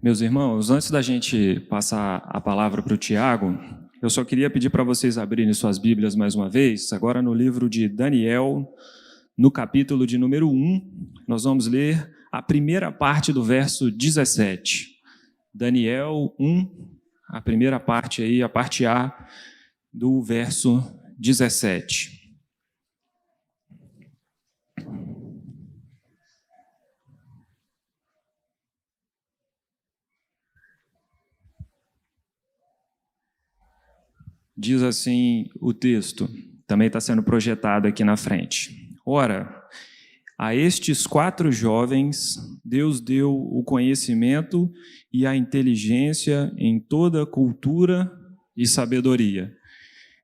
Meus irmãos, antes da gente passar a palavra para o Tiago, eu só queria pedir para vocês abrirem suas Bíblias mais uma vez, agora no livro de Daniel, no capítulo de número 1, nós vamos ler a primeira parte do verso 17. Daniel 1, a primeira parte aí, a parte A do verso 17. Diz assim o texto, também está sendo projetado aqui na frente. Ora, a estes 4 jovens, Deus deu o conhecimento e a inteligência em toda cultura e sabedoria.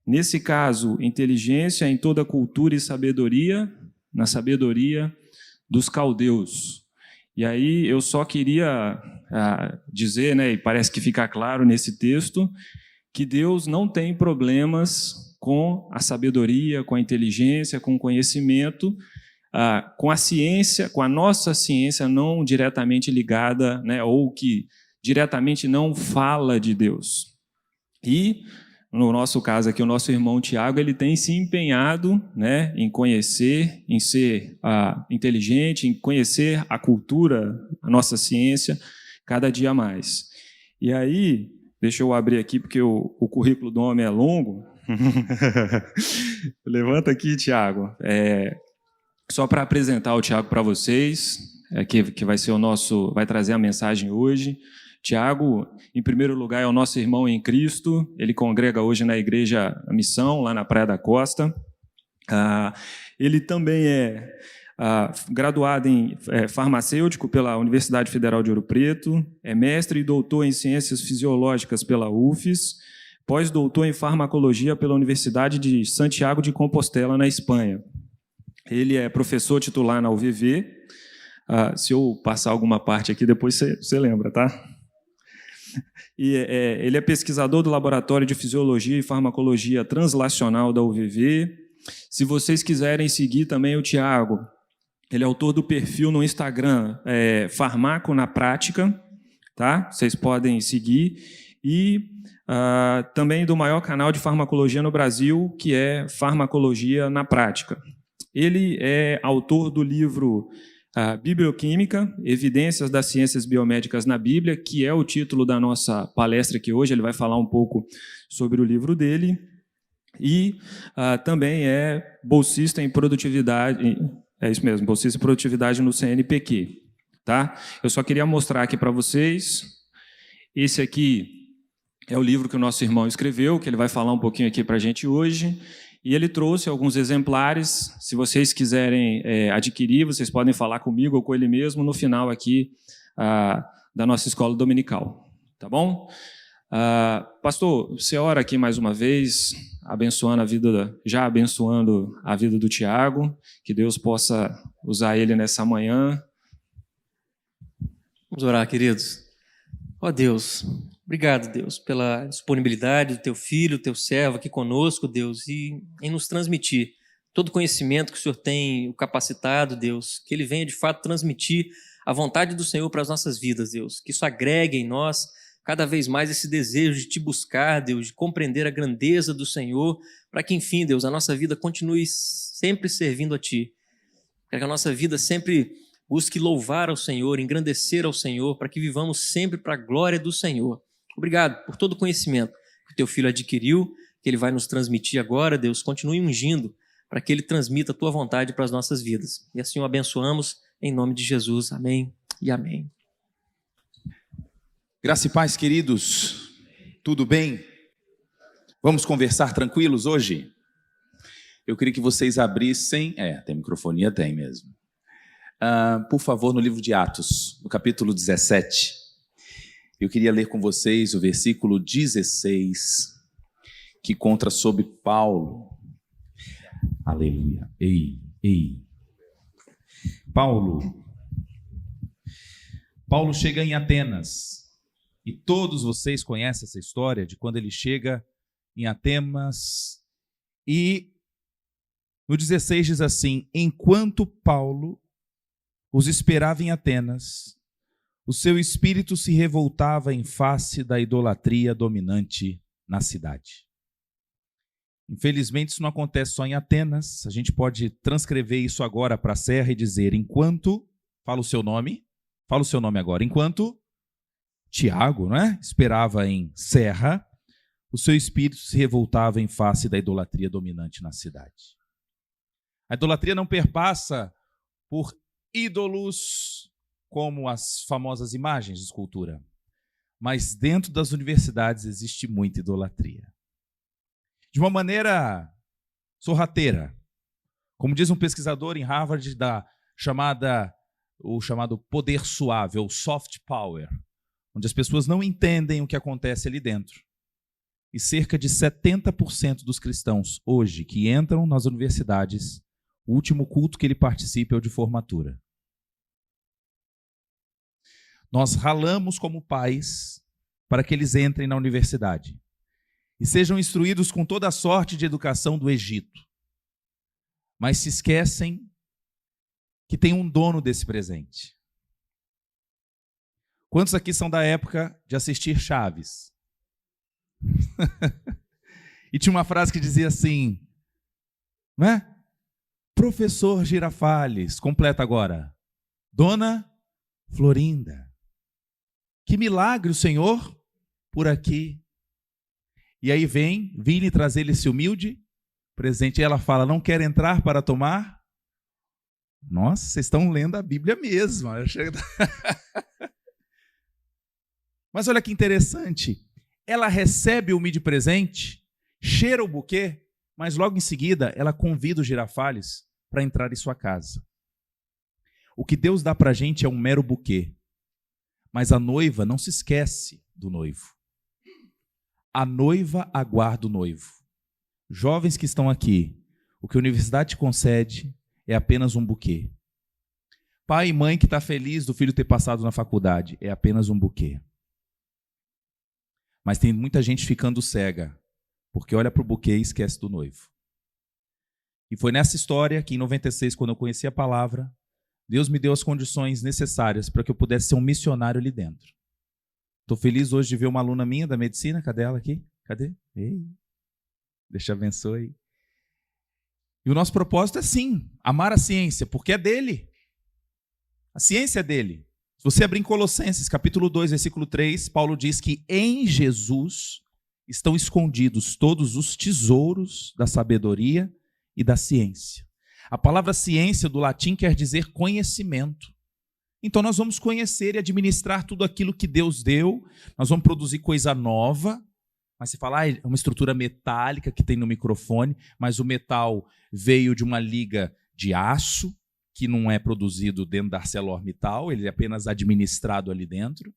Nesse caso, inteligência em toda cultura e sabedoria, na sabedoria dos caldeus. E aí eu só queria dizer, e parece que fica claro nesse texto, que Deus não tem problemas com a sabedoria, com a inteligência, com o conhecimento, com a ciência, com a nossa ciência não diretamente ligada, ou que diretamente não fala de Deus. E, no nosso caso aqui, o nosso irmão Tiago, ele tem se empenhado em conhecer, em ser inteligente, em conhecer a cultura, a nossa ciência, cada dia mais. E aí, deixa eu abrir aqui, porque o currículo do homem é longo. Levanta aqui, Tiago. Só para apresentar o Tiago para vocês, que vai ser vai trazer a mensagem hoje. Tiago, em primeiro lugar, é o nosso irmão em Cristo. Ele congrega hoje na Igreja Missão, lá na Praia da Costa. Ele também é graduado em farmacêutico pela Universidade Federal de Ouro Preto, é mestre e doutor em Ciências Fisiológicas pela UFES, pós-doutor em Farmacologia pela Universidade de Santiago de Compostela, na Espanha. Ele é professor titular na UVV. Se eu passar alguma parte aqui, depois você lembra, tá? E ele é pesquisador do Laboratório de Fisiologia e Farmacologia Translacional da UVV. Se vocês quiserem seguir também o Tiago, ele é autor do perfil no Instagram, Farmaco na Prática, tá? Vocês podem seguir. E também do maior canal de farmacologia no Brasil, que é Farmacologia na Prática. Ele é autor do livro Biblioquímica, Evidências das Ciências Biomédicas na Bíblia, que é o título da nossa palestra aqui hoje. Ele vai falar um pouco sobre o livro dele. E também é bolsista em produtividade, isso mesmo, bolsista em produtividade no CNPq. Tá? Eu só queria mostrar aqui para vocês, esse aqui é o livro que o nosso irmão escreveu, que ele vai falar um pouquinho aqui para a gente hoje, e ele trouxe alguns exemplares. Se vocês quiserem adquirir, vocês podem falar comigo ou com ele mesmo no final aqui da nossa escola dominical. Tá bom? Pastor, você ora aqui mais uma vez, abençoando a vida do Tiago, que Deus possa usar ele nessa manhã. Vamos orar, queridos. Ó Deus, obrigado, Deus, pela disponibilidade do teu filho, teu servo aqui conosco, Deus, e em nos transmitir todo o conhecimento que o Senhor tem o capacitado, Deus, que ele venha de fato transmitir a vontade do Senhor para as nossas vidas, Deus, que isso agregue em nós cada vez mais esse desejo de te buscar, Deus, de compreender a grandeza do Senhor, para que, enfim, Deus, a nossa vida continue sempre servindo a Ti, para que a nossa vida sempre busque louvar ao Senhor, engrandecer ao Senhor, para que vivamos sempre para a glória do Senhor. Obrigado por todo o conhecimento que o Teu Filho adquiriu, que Ele vai nos transmitir agora, Deus, continue ungindo, para que Ele transmita a Tua vontade para as nossas vidas. E assim o abençoamos, em nome de Jesus. Amém e amém. Graça e paz, queridos. Tudo bem? Vamos conversar tranquilos hoje? Eu queria que vocês abrissem... tem microfonia? Tem mesmo. Por favor, no livro de Atos, no capítulo 17. Eu queria ler com vocês o versículo 16, que conta sobre Paulo. Aleluia. Paulo chega em Atenas. E todos vocês conhecem essa história de quando ele chega em Atenas. E no 16 diz assim: enquanto Paulo os esperava em Atenas, o seu espírito se revoltava em face da idolatria dominante na cidade. Infelizmente, isso não acontece só em Atenas. A gente pode transcrever isso agora para a Serra e dizer, enquanto, fala o seu nome agora, enquanto Tiago, não é? Esperava em Serra, o seu espírito se revoltava em face da idolatria dominante na cidade. A idolatria não perpassa por ídolos como as famosas imagens de escultura, mas dentro das universidades existe muita idolatria. De uma maneira sorrateira, como diz um pesquisador em Harvard o chamado poder suave, ou soft power, onde as pessoas não entendem o que acontece ali dentro. E cerca de 70% dos cristãos hoje que entram nas universidades, o último culto que ele participa é o de formatura. Nós ralamos como pais para que eles entrem na universidade e sejam instruídos com toda a sorte de educação do Egito. Mas se esquecem que tem um dono desse presente. Quantos aqui são da época de assistir Chaves? E tinha uma frase que dizia assim, não é? Professor Girafales, completa agora. Dona Florinda. Que milagre o Senhor por aqui. E aí vem lhe trazer esse humilde presente. E ela fala, não quer entrar para tomar? Nossa, vocês estão lendo a Bíblia mesmo. Mas olha que interessante. Ela recebe o humilde presente, cheira o buquê, mas logo em seguida ela convida o Girafales para entrar em sua casa. O que Deus dá para a gente é um mero buquê. Mas a noiva não se esquece do noivo. A noiva aguarda o noivo. Jovens que estão aqui, o que a universidade te concede é apenas um buquê. Pai e mãe que está feliz do filho ter passado na faculdade, é apenas um buquê. Mas tem muita gente ficando cega, porque olha para o buquê e esquece do noivo. E foi nessa história que em 96, quando eu conheci a palavra, Deus me deu as condições necessárias para que eu pudesse ser um missionário ali dentro. Estou feliz hoje de ver uma aluna minha da medicina. Cadê ela aqui? Cadê? Ei, Deus te abençoe. E o nosso propósito é sim, amar a ciência, porque é dele. A ciência é dele. Se você abrir em Colossenses, capítulo 2, versículo 3, Paulo diz que em Jesus estão escondidos todos os tesouros da sabedoria e da ciência. A palavra ciência do latim quer dizer conhecimento. Então nós vamos conhecer e administrar tudo aquilo que Deus deu, nós vamos produzir coisa nova, mas você fala, é uma estrutura metálica que tem no microfone, mas o metal veio de uma liga de aço, que não é produzido dentro da ArcelorMittal, ele é apenas administrado ali dentro.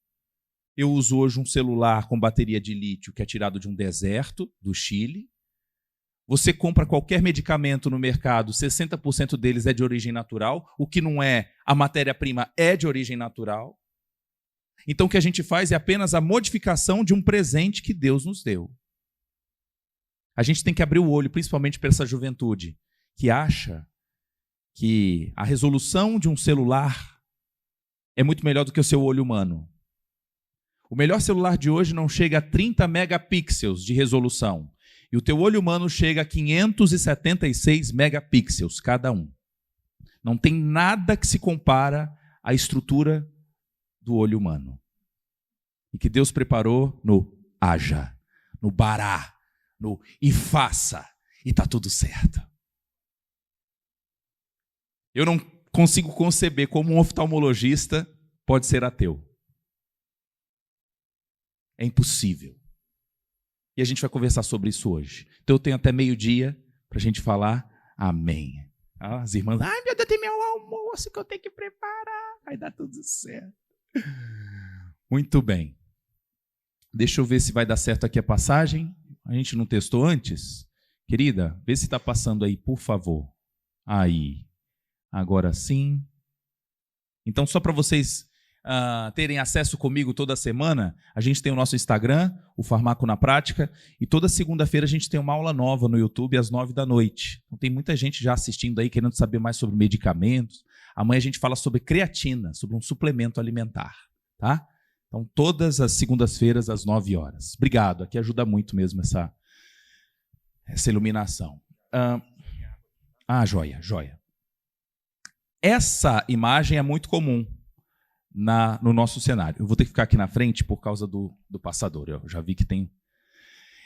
Eu uso hoje um celular com bateria de lítio que é tirado de um deserto do Chile. Você compra qualquer medicamento no mercado, 60% deles é de origem natural, o que não é, a matéria-prima é de origem natural. Então o que a gente faz é apenas a modificação de um presente que Deus nos deu. A gente tem que abrir o olho, principalmente para essa juventude, que acha que a resolução de um celular é muito melhor do que o seu olho humano. O melhor celular de hoje não chega a 30 megapixels de resolução. E o teu olho humano chega a 576 megapixels cada um. Não tem nada que se compara à estrutura do olho humano. E que Deus preparou no haja, no bará, no e faça, e está tudo certo. Eu não consigo conceber como um oftalmologista pode ser ateu. É impossível. E a gente vai conversar sobre isso hoje. Então eu tenho até meio-dia para a gente falar amém. As irmãs, ai meu Deus, tem meu almoço que eu tenho que preparar. Vai dar tudo certo. Muito bem. Deixa eu ver se vai dar certo aqui a passagem. A gente não testou antes? Querida, vê se está passando aí, por favor. Aí. Agora sim. Então, só para vocês terem acesso comigo toda semana, a gente tem o nosso Instagram, o Farmaco na Prática, e toda segunda-feira a gente tem uma aula nova no YouTube às 9h. Então tem muita gente já assistindo aí, querendo saber mais sobre medicamentos. Amanhã a gente fala sobre creatina, sobre um suplemento alimentar. tá? Então, todas as segundas-feiras, às 9 horas. Obrigado, aqui ajuda muito mesmo essa iluminação. Joia. Essa imagem é muito comum no nosso cenário. Eu vou ter que ficar aqui na frente por causa do passador. Eu já vi que tem...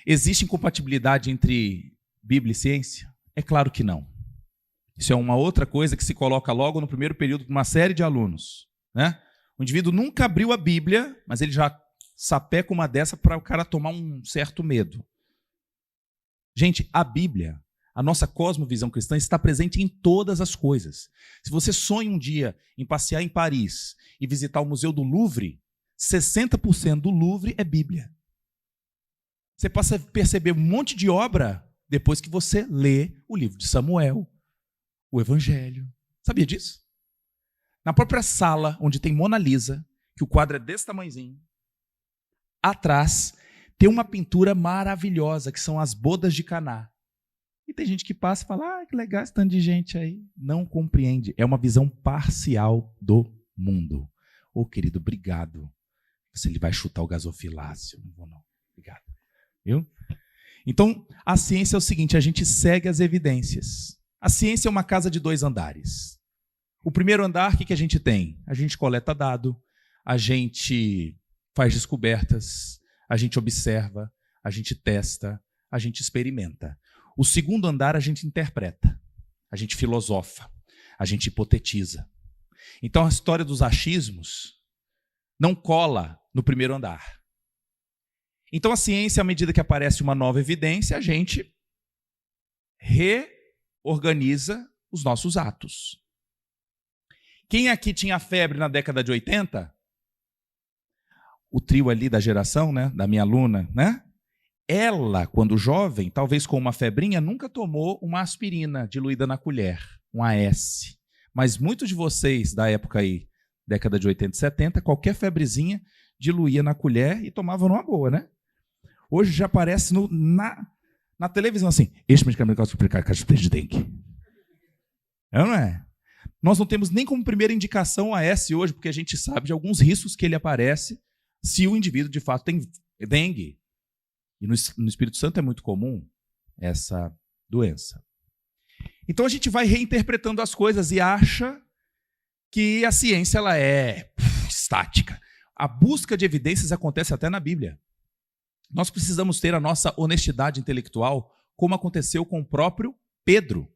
Existe incompatibilidade entre Bíblia e ciência? É claro que não. Isso é uma outra coisa que se coloca logo no primeiro período para uma série de alunos, né? O indivíduo nunca abriu a Bíblia, mas ele já sapeca uma dessa para o cara tomar um certo medo. Gente, a Bíblia, a nossa cosmovisão cristã, está presente em todas as coisas. Se você sonha um dia em passear em Paris e visitar o Museu do Louvre, 60% do Louvre é Bíblia. Você passa a perceber um monte de obra depois que você lê o livro de Samuel, o Evangelho. Sabia disso? Na própria sala onde tem Mona Lisa, que o quadro é desse tamanhozinho, atrás tem uma pintura maravilhosa, que são as bodas de Caná. E tem gente que passa e fala, que legal esse tanto de gente aí. Não compreende. É uma visão parcial do mundo. Querido, obrigado. Ele vai chutar o gasofilácio. Não vou não. Obrigado. Viu? Então, a ciência é o seguinte, a gente segue as evidências. A ciência é uma casa de 2 andares. O primeiro andar, o que a gente tem? A gente coleta dado, a gente faz descobertas, a gente observa, a gente testa, a gente experimenta. O segundo andar, a gente interpreta, a gente filosofa, a gente hipotetiza. Então, a história dos achismos não cola no primeiro andar. Então, a ciência, à medida que aparece uma nova evidência, a gente reorganiza os nossos atos. Quem aqui tinha febre na década de 80? O trio ali da geração, né, da minha aluna, né? Ela, quando jovem, talvez com uma febrinha, nunca tomou uma aspirina diluída na colher, um AS. Mas muitos de vocês da época aí, década de 80 e 70, qualquer febrezinha diluía na colher e tomava numa boa, né? Hoje já aparece na televisão assim, este medicamento causa de dengue. Não é? Nós não temos nem como primeira indicação a AS hoje, porque a gente sabe de alguns riscos que ele aparece se o indivíduo de fato tem dengue. E no Espírito Santo é muito comum essa doença. Então a gente vai reinterpretando as coisas e acha que a ciência ela é estática. A busca de evidências acontece até na Bíblia. Nós precisamos ter a nossa honestidade intelectual, como aconteceu com o próprio Pedro.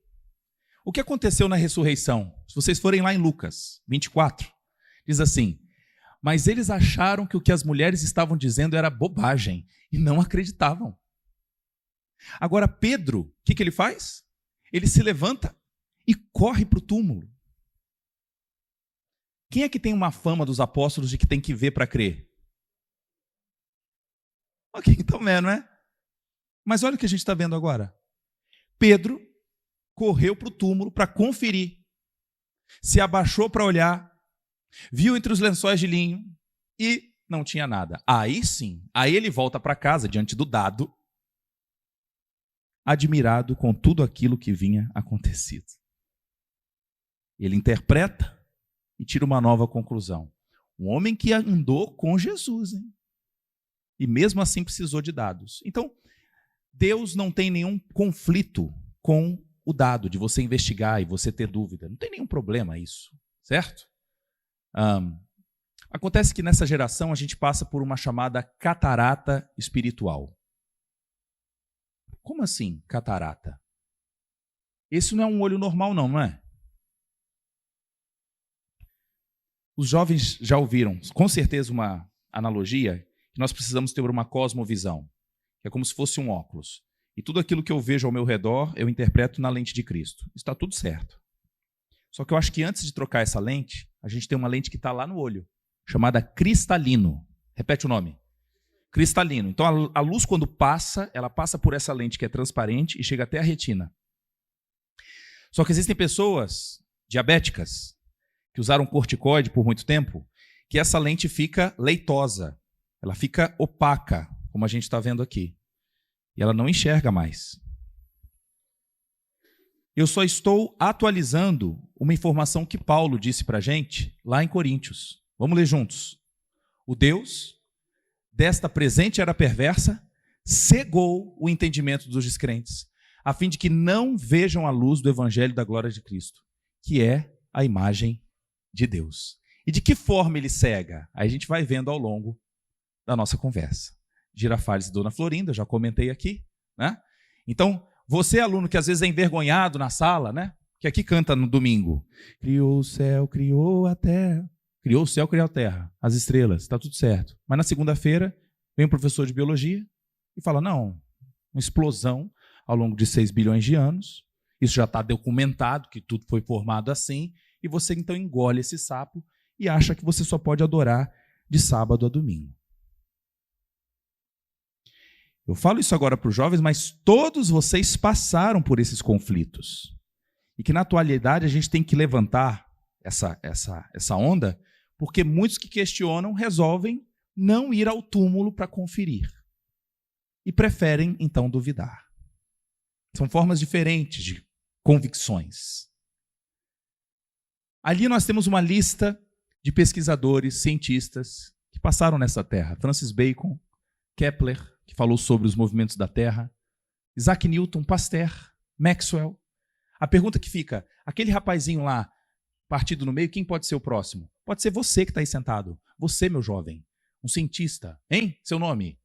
O que aconteceu na ressurreição? Se vocês forem lá em Lucas 24, diz assim, mas eles acharam que o que as mulheres estavam dizendo era bobagem e não acreditavam. Agora Pedro, o que ele faz? Ele se levanta e corre para o túmulo. Quem é que tem uma fama dos apóstolos de que tem que ver para crer? Ok, então não é? Mas olha o que a gente está vendo agora. Pedro correu para o túmulo para conferir, se abaixou para olhar, viu entre os lençóis de linho e não tinha nada. Aí sim, aí ele volta para casa diante do dado, admirado com tudo aquilo que vinha acontecido. Ele interpreta e tira uma nova conclusão. Um homem que andou com Jesus, hein? E mesmo assim precisou de dados. Então, Deus não tem nenhum conflito com o dado, de você investigar e você ter dúvida. Não tem nenhum problema isso, certo? Acontece que nessa geração a gente passa por uma chamada catarata espiritual. Como assim, catarata? Esse não é um olho normal, não é? Os jovens já ouviram, com certeza, uma analogia que nós precisamos ter uma cosmovisão, que é como se fosse um óculos. E tudo aquilo que eu vejo ao meu redor, eu interpreto na lente de Cristo. Está tudo certo. Só que eu acho que antes de trocar essa lente, a gente tem uma lente que está lá no olho, chamada cristalino. Repete o nome. Cristalino. Então a luz, quando passa, ela passa por essa lente que é transparente e chega até a retina. Só que existem pessoas diabéticas que usaram corticoide por muito tempo, que essa lente fica leitosa. Ela fica opaca, como a gente está vendo aqui. E ela não enxerga mais. Eu só estou atualizando uma informação que Paulo disse para a gente lá em Coríntios. Vamos ler juntos. O Deus desta presente era perversa cegou o entendimento dos descrentes, a fim de que não vejam a luz do evangelho da glória de Cristo, que é a imagem de Deus. E de que forma ele cega? Aí a gente vai vendo ao longo da nossa conversa. Girafales e Dona Florinda, já comentei aqui, né? Então, você, aluno que às vezes é envergonhado na sala, né? Que aqui canta no domingo. Criou o céu, criou a terra. Criou o céu, criou a terra. As estrelas, está tudo certo. Mas na segunda-feira, vem um professor de biologia e fala, não, uma explosão ao longo de 6 bilhões de anos. Isso já está documentado, que tudo foi formado assim. E você então engole esse sapo e acha que você só pode adorar de sábado a domingo. Eu falo isso agora para os jovens, mas todos vocês passaram por esses conflitos. E que na atualidade a gente tem que levantar essa onda, porque muitos que questionam resolvem não ir ao túmulo para conferir. E preferem, então, duvidar. São formas diferentes de convicções. Ali nós temos uma lista de pesquisadores, cientistas, que passaram nessa terra. Francis Bacon, Kepler, que falou sobre os movimentos da Terra, Isaac Newton, Pasteur, Maxwell. A pergunta que fica, aquele rapazinho lá, partido no meio, quem pode ser o próximo? Pode ser você que está aí sentado. Você, meu jovem, um cientista. Hein? Seu nome?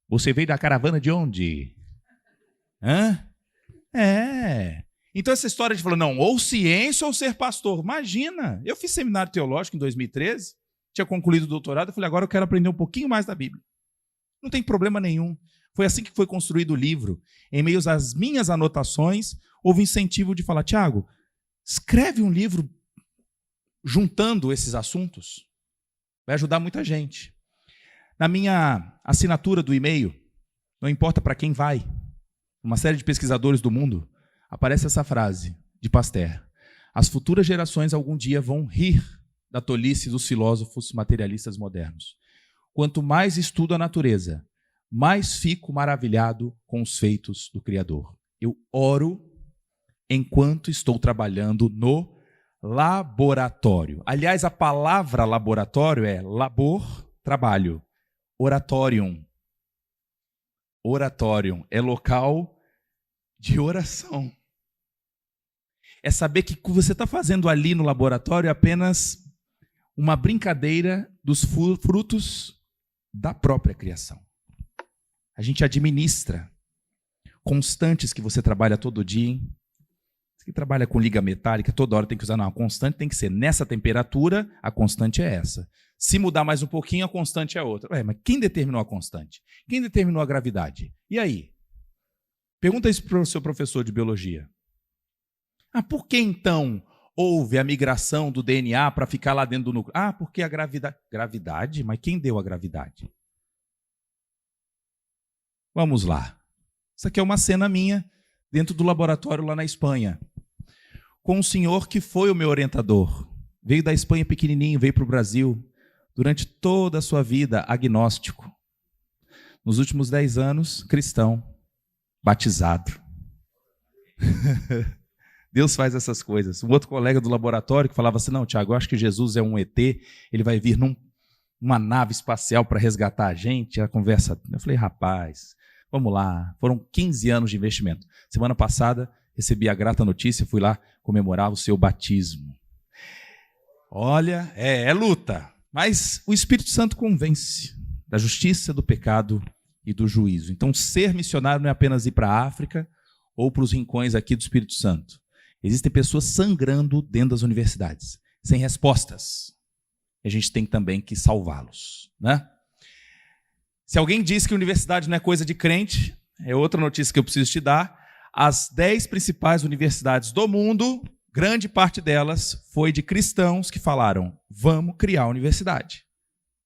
Você veio da caravana de onde? Hã? Então essa história de falar, não, ou ciência ou ser pastor. Imagina, eu fiz seminário teológico em 2013, tinha concluído o doutorado, eu falei, agora eu quero aprender um pouquinho mais da Bíblia. Não tem problema nenhum. Foi assim que foi construído o livro. Em meio às minhas anotações, houve incentivo de falar, Tiago, escreve um livro juntando esses assuntos. Vai ajudar muita gente. Na minha assinatura do e-mail, não importa para quem vai, uma série de pesquisadores do mundo, aparece essa frase de Pasteur. As futuras gerações algum dia vão rir da tolice dos filósofos materialistas modernos. Quanto mais estudo a natureza, mais fico maravilhado com os feitos do Criador. Eu oro enquanto estou trabalhando no laboratório. Aliás, a palavra laboratório é labor, trabalho. Oratorium. Oratorium é local de oração. É saber que o que você está fazendo ali no laboratório é apenas uma brincadeira dos frutos da própria criação. A gente administra constantes que você trabalha todo dia. Você que trabalha com liga metálica, toda hora tem que usar. Não, a constante tem que ser nessa temperatura, a constante é essa. Se mudar mais um pouquinho, a constante é outra. Mas quem determinou a constante? Quem determinou a gravidade? E aí? Pergunta isso para o seu professor de biologia. Por que então houve a migração do DNA para ficar lá dentro do núcleo? Porque a gravidade. Gravidade? Mas quem deu a gravidade? Vamos lá. Isso aqui é uma cena minha dentro do laboratório lá na Espanha, com um senhor que foi o meu orientador. Veio da Espanha pequenininho, veio para o Brasil, durante toda a sua vida agnóstico. Nos últimos 10 anos, cristão, batizado. Deus faz essas coisas. Um outro colega do laboratório que falava assim, não, Tiago, eu acho que Jesus é um ET, ele vai vir numa nave espacial para resgatar a gente. A conversa, eu falei, rapaz, vamos lá. Foram 15 anos de investimento. Semana passada, recebi a grata notícia, fui lá comemorar o seu batismo. Olha, é luta, mas o Espírito Santo convence da justiça, do pecado e do juízo. Então, ser missionário não é apenas ir para a África ou para os rincões aqui do Espírito Santo. Existem pessoas sangrando dentro das universidades, sem respostas. E a gente tem também que salvá-los, né? Se alguém diz que universidade não é coisa de crente, é outra notícia que eu preciso te dar. As 10 principais universidades do mundo, grande parte delas foi de cristãos que falaram, vamos criar a universidade.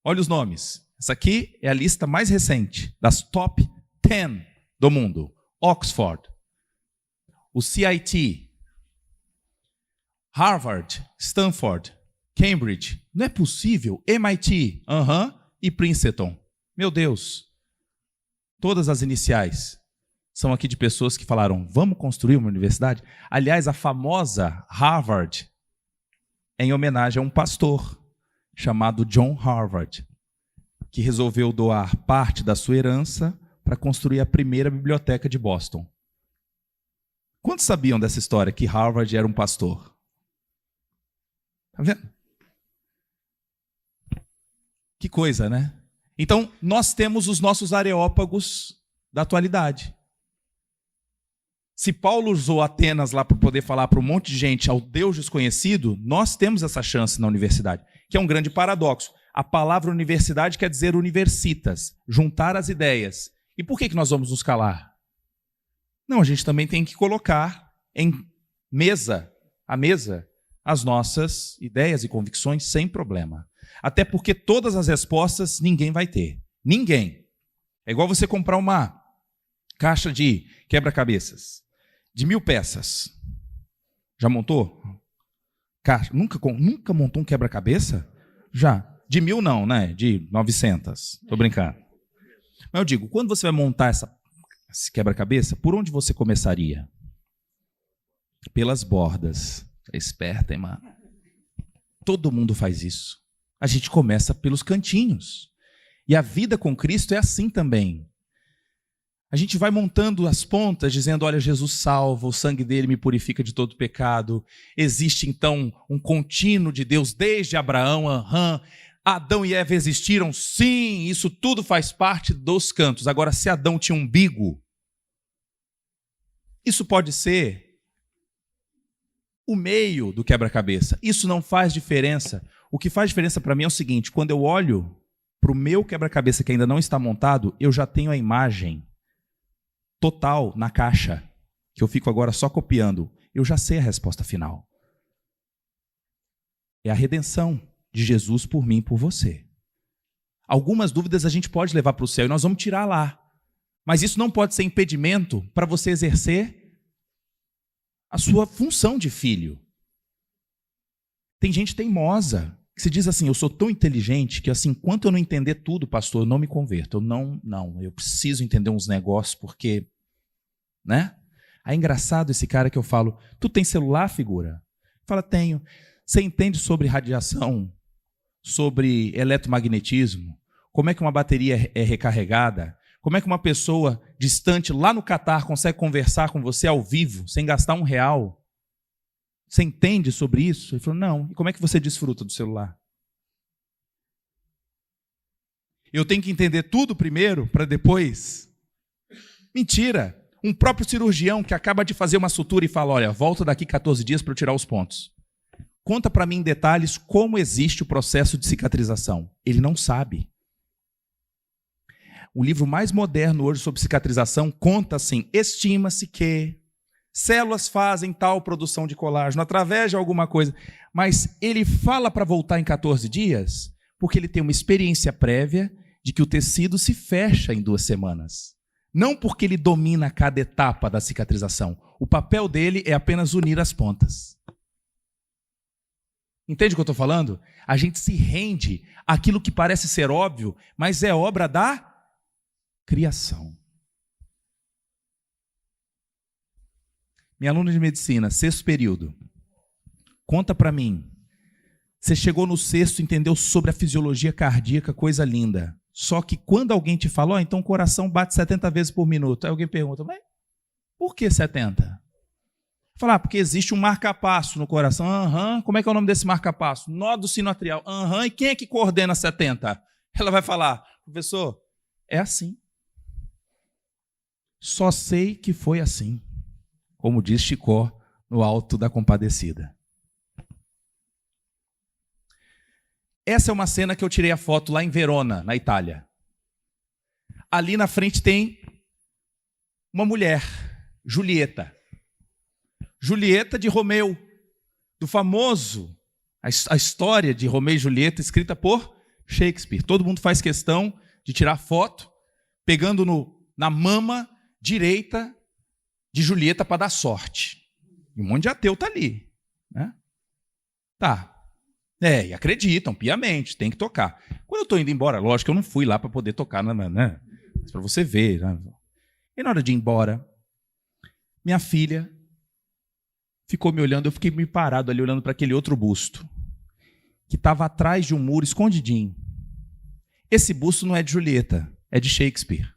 Olha os nomes. Essa aqui é a lista mais recente, das top 10 do mundo. Oxford, o CIT, Harvard, Stanford, Cambridge. Não é possível. MIT, e Princeton. Meu Deus. Todas as iniciais são aqui de pessoas que falaram, vamos construir uma universidade? Aliás, a famosa Harvard é em homenagem a um pastor chamado John Harvard. que resolveu doar parte da sua herança para construir a primeira biblioteca de Boston. Quantos sabiam dessa história, que Harvard era um pastor? Tá vendo? Que coisa, né? Então, nós temos os nossos areópagos da atualidade. Se Paulo usou Atenas lá para poder falar para um monte de gente ao Deus desconhecido, nós temos essa chance na universidade, que é um grande paradoxo. A palavra universidade quer dizer universitas, juntar as ideias. E por que nós vamos nos calar? Não, a gente também tem que colocar em à mesa, as nossas ideias e convicções sem problema. Até porque todas as respostas ninguém vai ter. Ninguém. É igual você comprar uma caixa de quebra-cabeças de 1000 peças. Já montou? Nunca montou um quebra-cabeça? Já. De 1000 não, né? De 900. Tô brincando. Mas eu digo, quando você vai montar esse quebra-cabeça, por onde você começaria? Pelas bordas. É esperta, hein, mano? Todo mundo faz isso. A gente começa pelos cantinhos. E a vida com Cristo é assim também. A gente vai montando as pontas, dizendo, olha, Jesus salva, o sangue dele me purifica de todo pecado. Existe, então, um contínuo de Deus desde Abraão, Adão e Eva existiram, sim, isso tudo faz parte dos cantos. Agora, se Adão tinha um umbigo, isso pode ser o meio do quebra-cabeça. Isso não faz diferença. O que faz diferença para mim é o seguinte, quando eu olho para o meu quebra-cabeça que ainda não está montado, eu já tenho a imagem total na caixa, que eu fico agora só copiando. Eu já sei a resposta final. É a redenção de Jesus por mim e por você. Algumas dúvidas a gente pode levar para o céu e nós vamos tirar lá. Mas isso não pode ser impedimento para você exercer a sua função de filho. Tem gente teimosa que se diz assim, eu sou tão inteligente que assim, enquanto eu não entender tudo, pastor, eu não me converto. Eu preciso entender uns negócios porque, né? É engraçado esse cara que eu falo, tu tem celular, figura? Fala, tenho. Você entende sobre radiação, sobre eletromagnetismo? Como é que uma bateria é recarregada? Como é que uma pessoa distante lá no Catar consegue conversar com você ao vivo, sem gastar R$1? Você entende sobre isso? Ele falou, não. E como é que você desfruta do celular? Eu tenho que entender tudo primeiro, para depois? Mentira! Um próprio cirurgião que acaba de fazer uma sutura e fala, olha, volta daqui 14 dias para eu tirar os pontos. Conta para mim em detalhes como existe o processo de cicatrização. Ele não sabe. O livro mais moderno hoje sobre cicatrização conta assim, estima-se que células fazem tal produção de colágeno através de alguma coisa, mas ele fala para voltar em 14 dias porque ele tem uma experiência prévia de que o tecido se fecha em 2 semanas. Não porque ele domina cada etapa da cicatrização. O papel dele é apenas unir as pontas. Entende o que eu estou falando? A gente se rende àquilo que parece ser óbvio, mas é obra da criação. Minha aluna de medicina, 6º período. Conta para mim. Você chegou no 6º, entendeu sobre a fisiologia cardíaca, coisa linda. Só que quando alguém te fala, então o coração bate 70 vezes por minuto. Aí alguém pergunta, mas por que 70? Falar, porque existe um marca-passo no coração. Como é que é o nome desse marca-passo? Nó do sino atrial. E quem é que coordena 70? Ela vai falar, professor, é assim. Só sei que foi assim. Como diz Chicó no Alto da Compadecida. Essa é uma cena que eu tirei a foto lá em Verona, na Itália. Ali na frente tem uma mulher, Julieta. Julieta de Romeu, do famoso, a história de Romeu e Julieta, escrita por Shakespeare. Todo mundo faz questão de tirar foto, pegando na mama direita de Julieta para dar sorte. E um monte de ateu está ali. Né? Tá. E acreditam piamente, tem que tocar. Quando eu estou indo embora, lógico que eu não fui lá para poder tocar, né? Para você ver. Né? E na hora de ir embora, minha filha ficou me olhando, eu fiquei meio parado ali olhando para aquele outro busto, que estava atrás de um muro, escondidinho. Esse busto não é de Julieta, é de Shakespeare.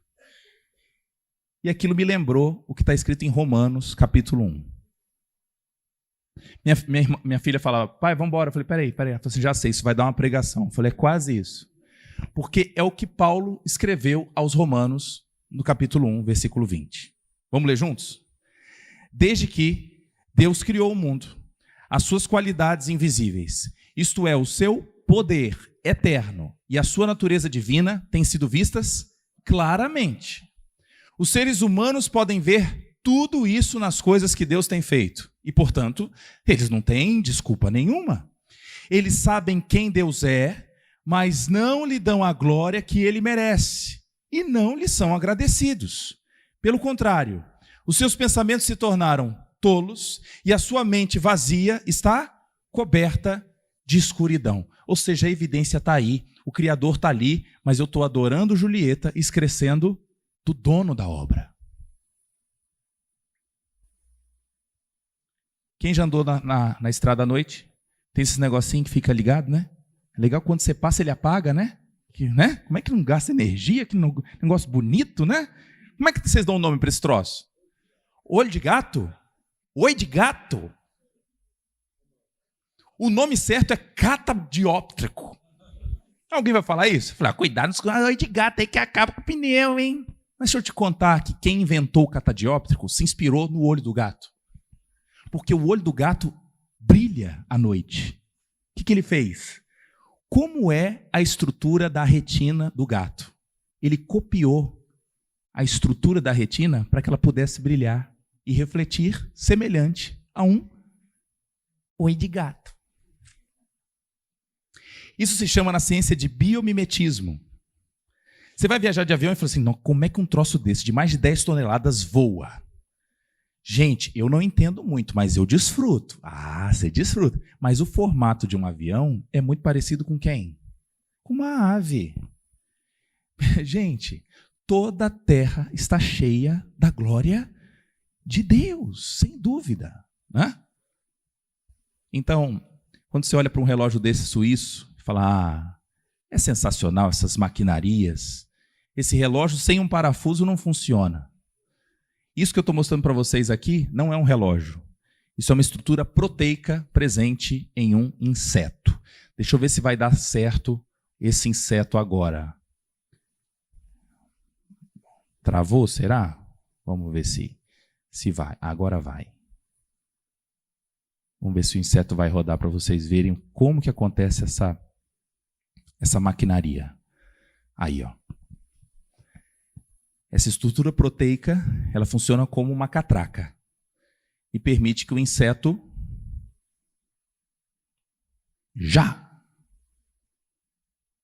E aquilo me lembrou o que está escrito em Romanos, capítulo 1. Minha filha falava, pai, vamos embora. Eu falei, peraí. Ela falou assim, já sei, isso vai dar uma pregação. Eu falei, é quase isso. Porque é o que Paulo escreveu aos Romanos, no capítulo 1, versículo 20. Vamos ler juntos? Desde que Deus criou o mundo, as suas qualidades invisíveis, isto é, o seu poder eterno e a sua natureza divina, têm sido vistas claramente. Os seres humanos podem ver tudo isso nas coisas que Deus tem feito. E, portanto, eles não têm desculpa nenhuma. Eles sabem quem Deus é, mas não lhe dão a glória que ele merece. E não lhe são agradecidos. Pelo contrário, os seus pensamentos se tornaram tolos e a sua mente vazia está coberta de escuridão. Ou seja, a evidência está aí, o Criador está ali, mas eu estou adorando Julieta e esquecendo do dono da obra. Quem já andou na estrada à noite? Tem esse negocinho que fica ligado, né? É legal quando você passa, ele apaga, né? Né? Como é que não gasta energia? Que negócio bonito, né? Como é que vocês dão um nome para esse troço? Olho de gato? Oi de gato? O nome certo é catadióptrico. Alguém vai falar isso? Falar, cuidado com o oi de gato aí que acaba com o pneu, hein? Mas deixa eu te contar que quem inventou o catadióptrico se inspirou no olho do gato. Porque o olho do gato brilha à noite. O que ele fez? Como é a estrutura da retina do gato? Ele copiou a estrutura da retina para que ela pudesse brilhar e refletir semelhante a um oi de gato. Isso se chama na ciência de biomimetismo. Você vai viajar de avião e fala assim, não, como é que um troço desse de mais de 10 toneladas voa? Gente, eu não entendo muito, mas eu desfruto. Ah, você desfruta. Mas o formato de um avião é muito parecido com quem? Com uma ave. Gente, toda a terra está cheia da glória de Deus, sem dúvida. Né? Então, quando você olha para um relógio desse suíço, e fala, é sensacional essas maquinarias. Esse relógio sem um parafuso não funciona. Isso que eu estou mostrando para vocês aqui não é um relógio. Isso é uma estrutura proteica presente em um inseto. Deixa eu ver se vai dar certo esse inseto agora. Travou, será? Vamos ver se vai. Agora vai. Vamos ver se o inseto vai rodar para vocês verem como que acontece essa maquinaria. Aí, ó. Essa estrutura proteica, ela funciona como uma catraca e permite que o inseto já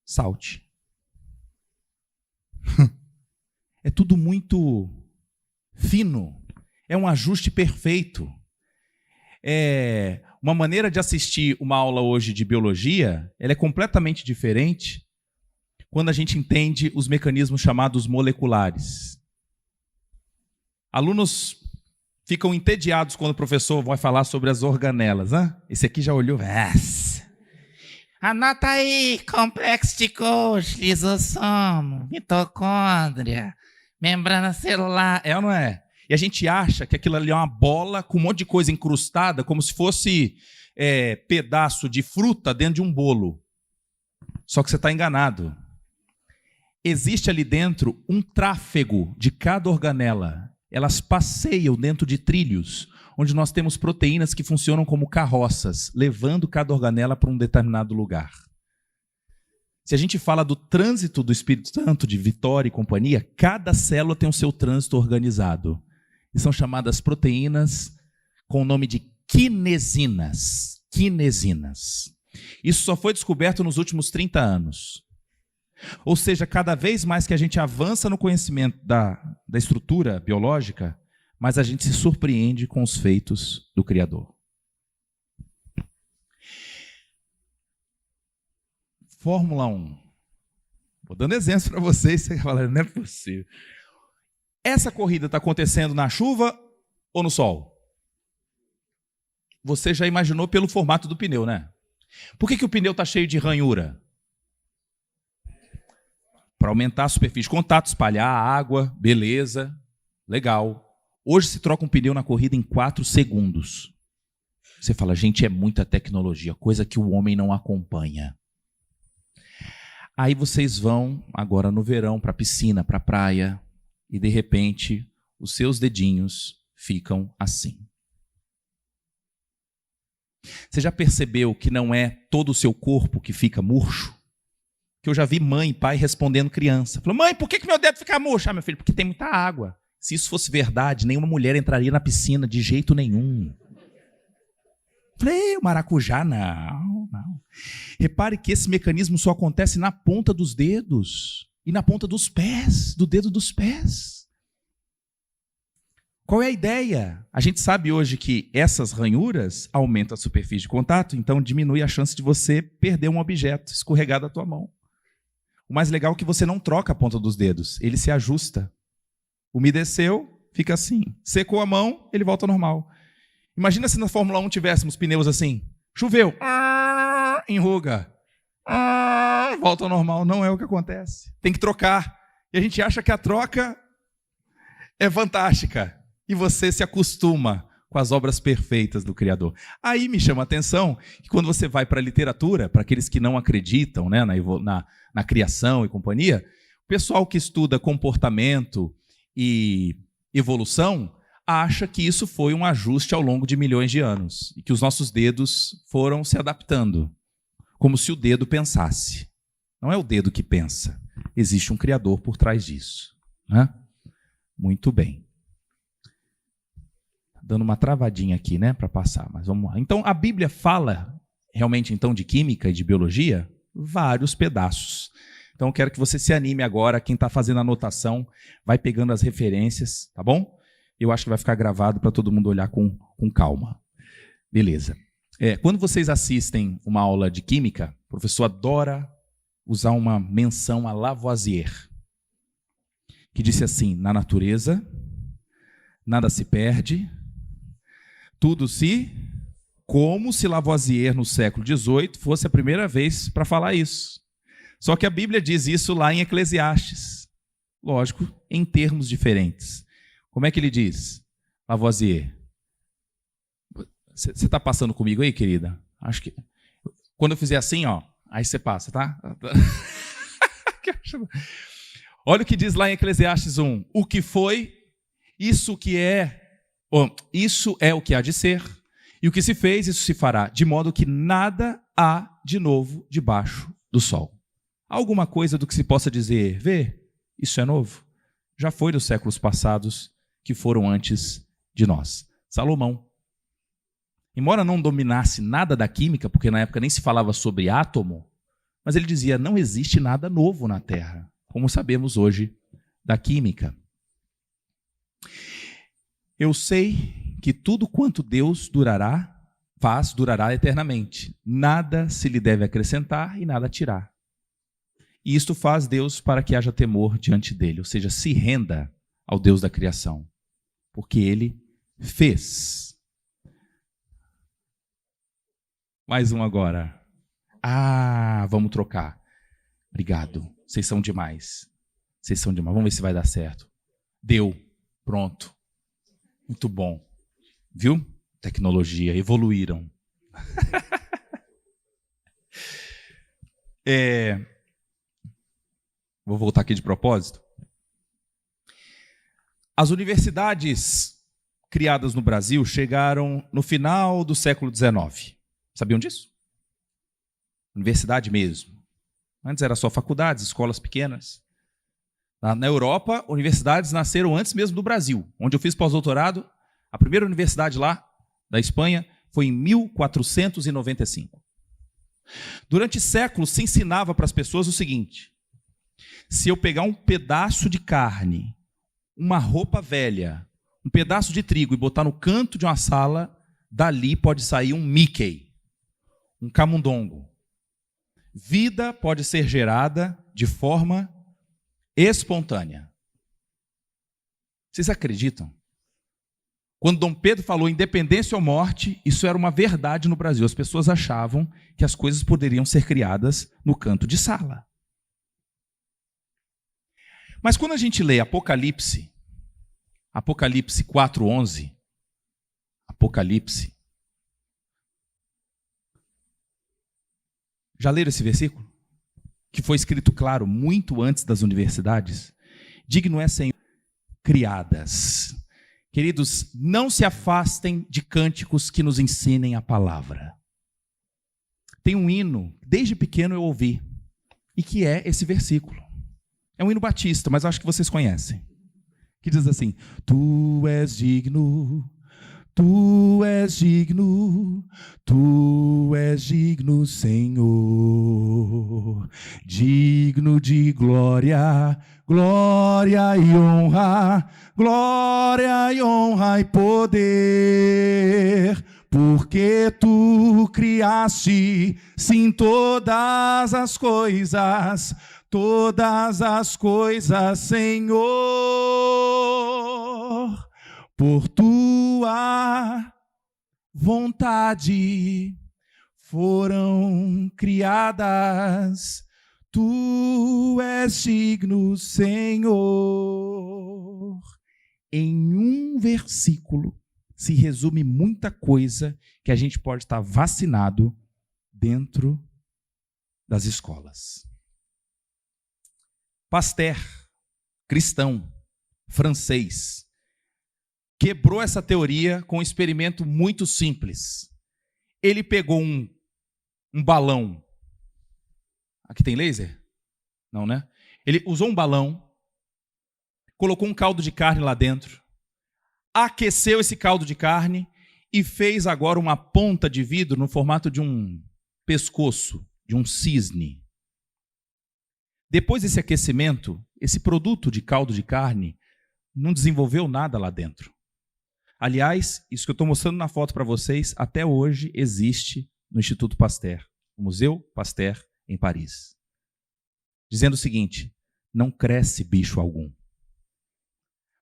salte. É tudo muito fino, é um ajuste perfeito. Uma maneira de assistir uma aula hoje de biologia, ela é completamente diferente quando a gente entende os mecanismos chamados moleculares. Alunos ficam entediados quando o professor vai falar sobre as organelas. Hein? Esse aqui já olhou. Anota aí, complexo de Golgi, lisossomo, mitocôndria, membrana celular. É ou não é? E a gente acha que aquilo ali é uma bola com um monte de coisa incrustada, como se fosse pedaço de fruta dentro de um bolo. Só que você está enganado. Existe ali dentro um tráfego de cada organela. Elas passeiam dentro de trilhos, onde nós temos proteínas que funcionam como carroças, levando cada organela para um determinado lugar. Se a gente fala do trânsito do Espírito Santo, de Vitória e companhia, cada célula tem o seu trânsito organizado. E são chamadas proteínas com o nome de quinesinas. Quinesinas. Isso só foi descoberto nos últimos 30 anos. Ou seja, cada vez mais que a gente avança no conhecimento da estrutura biológica, mais a gente se surpreende com os feitos do Criador. Fórmula 1. Vou dando exemplos para vocês, você fala, não é possível. Essa corrida está acontecendo na chuva ou no sol? Você já imaginou pelo formato do pneu, né? Por que o pneu está cheio de ranhura? para aumentar a superfície de contato, espalhar a água, beleza, legal. Hoje se troca um pneu na corrida em 4 segundos. Você fala, gente, é muita tecnologia, coisa que o homem não acompanha. Aí vocês vão agora no verão para a piscina, para a praia, e de repente os seus dedinhos ficam assim. Você já percebeu que não é todo o seu corpo que fica murcho? Que eu já vi mãe e pai respondendo criança. Falou, mãe, por que meu dedo fica murcho? Ah, meu filho, porque tem muita água. Se isso fosse verdade, nenhuma mulher entraria na piscina de jeito nenhum. Falei, o maracujá, não. Repare que esse mecanismo só acontece na ponta dos dedos e na ponta dos pés, do dedo dos pés. Qual é a ideia? A gente sabe hoje que essas ranhuras aumentam a superfície de contato, então diminui a chance de você perder um objeto, escorregar da tua mão. O mais legal é que você não troca a ponta dos dedos, ele se ajusta. Umedeceu, fica assim. Secou a mão, ele volta ao normal. Imagina se na Fórmula 1 tivéssemos pneus assim. Choveu, enruga, volta ao normal. Não é o que acontece. Tem que trocar. E a gente acha que a troca é fantástica. E você se acostuma com as obras perfeitas do Criador. Aí me chama a atenção que quando você vai para a literatura, para aqueles que não acreditam, né, na criação e companhia, o pessoal que estuda comportamento e evolução acha que isso foi um ajuste ao longo de milhões de anos e que os nossos dedos foram se adaptando, como se o dedo pensasse. Não é o dedo que pensa, existe um Criador por trás disso. Né? Muito bem. Dando uma travadinha aqui, né, para passar, mas vamos lá. Então, a Bíblia fala realmente então de química e de biologia, vários pedaços. Então, eu quero que você se anime agora, quem está fazendo a anotação, vai pegando as referências, tá bom? Eu acho que vai ficar gravado para todo mundo olhar com calma. Beleza. Quando vocês assistem uma aula de química, o professor adora usar uma menção a Lavoisier, que disse assim, na natureza, nada se perde, tudo como se Lavoisier, no século XVIII, fosse a primeira vez para falar isso. Só que a Bíblia diz isso lá em Eclesiastes. Lógico, em termos diferentes. Como é que ele diz, Lavoisier? Você está passando comigo aí, querida? Acho que... Quando eu fizer assim, ó, aí você passa, tá? Olha o que diz lá em Eclesiastes 1. O que foi, isso que é... Isso é o que há de ser, e o que se fez, isso se fará, de modo que nada há de novo debaixo do sol. Há alguma coisa do que se possa dizer, vê, isso é novo? Já foi dos séculos passados que foram antes de nós. Salomão, embora não dominasse nada da química, porque na época nem se falava sobre átomo, mas ele dizia, não existe nada novo na Terra, como sabemos hoje da química. Eu sei que tudo quanto Deus durará eternamente. Nada se lhe deve acrescentar e nada tirar. E isto faz Deus para que haja temor diante dele, ou seja, se renda ao Deus da criação, porque ele fez. Mais um agora. Vamos trocar. Obrigado. Vocês são demais. Vamos ver se vai dar certo. Deu. Pronto. Muito bom. Viu? Tecnologia, evoluíram. Vou voltar aqui de propósito. As universidades criadas no Brasil chegaram no final do século XIX. Sabiam disso? Universidade mesmo. Antes era só faculdades, escolas pequenas. Na Europa, universidades nasceram antes mesmo do Brasil. Onde eu fiz pós-doutorado, a primeira universidade lá, da Espanha, foi em 1495. Durante séculos se ensinava para as pessoas o seguinte: se eu pegar um pedaço de carne, uma roupa velha, um pedaço de trigo e botar no canto de uma sala, dali pode sair um Mickey, um camundongo. Vida pode ser gerada de forma espontânea. Vocês acreditam? Quando Dom Pedro falou independência ou morte, isso era uma verdade no Brasil. As pessoas achavam que as coisas poderiam ser criadas no canto de sala. Mas quando a gente lê Apocalipse 4:11, Apocalipse. Já leram esse versículo? Que foi escrito, claro, muito antes das universidades. Digno é, Senhor, criadas. Queridos, não se afastem de cânticos que nos ensinem a palavra. Tem um hino, desde pequeno eu ouvi, e que é esse versículo. É um hino batista, mas acho que vocês conhecem. Que diz assim: Tu és digno, Tu és digno, Tu és digno, Senhor, digno de glória, glória e honra, glória e honra e poder, porque Tu criaste, sim, todas as coisas, Senhor, por Tua vontade foram criadas. Tu és digno, Senhor. Em um versículo se resume muita coisa que a gente pode estar vacinado dentro das escolas. Pasteur, cristão, francês, quebrou essa teoria com um experimento muito simples. Ele pegou um balão. Aqui tem laser? Não, né? Ele usou um balão, colocou um caldo de carne lá dentro, aqueceu esse caldo de carne e fez agora uma ponta de vidro no formato de um pescoço, de um cisne. Depois desse aquecimento, esse produto de caldo de carne não desenvolveu nada lá dentro. Aliás, isso que eu estou mostrando na foto para vocês, até hoje existe no Instituto Pasteur, o Museu Pasteur em Paris. Dizendo o seguinte: não cresce bicho algum.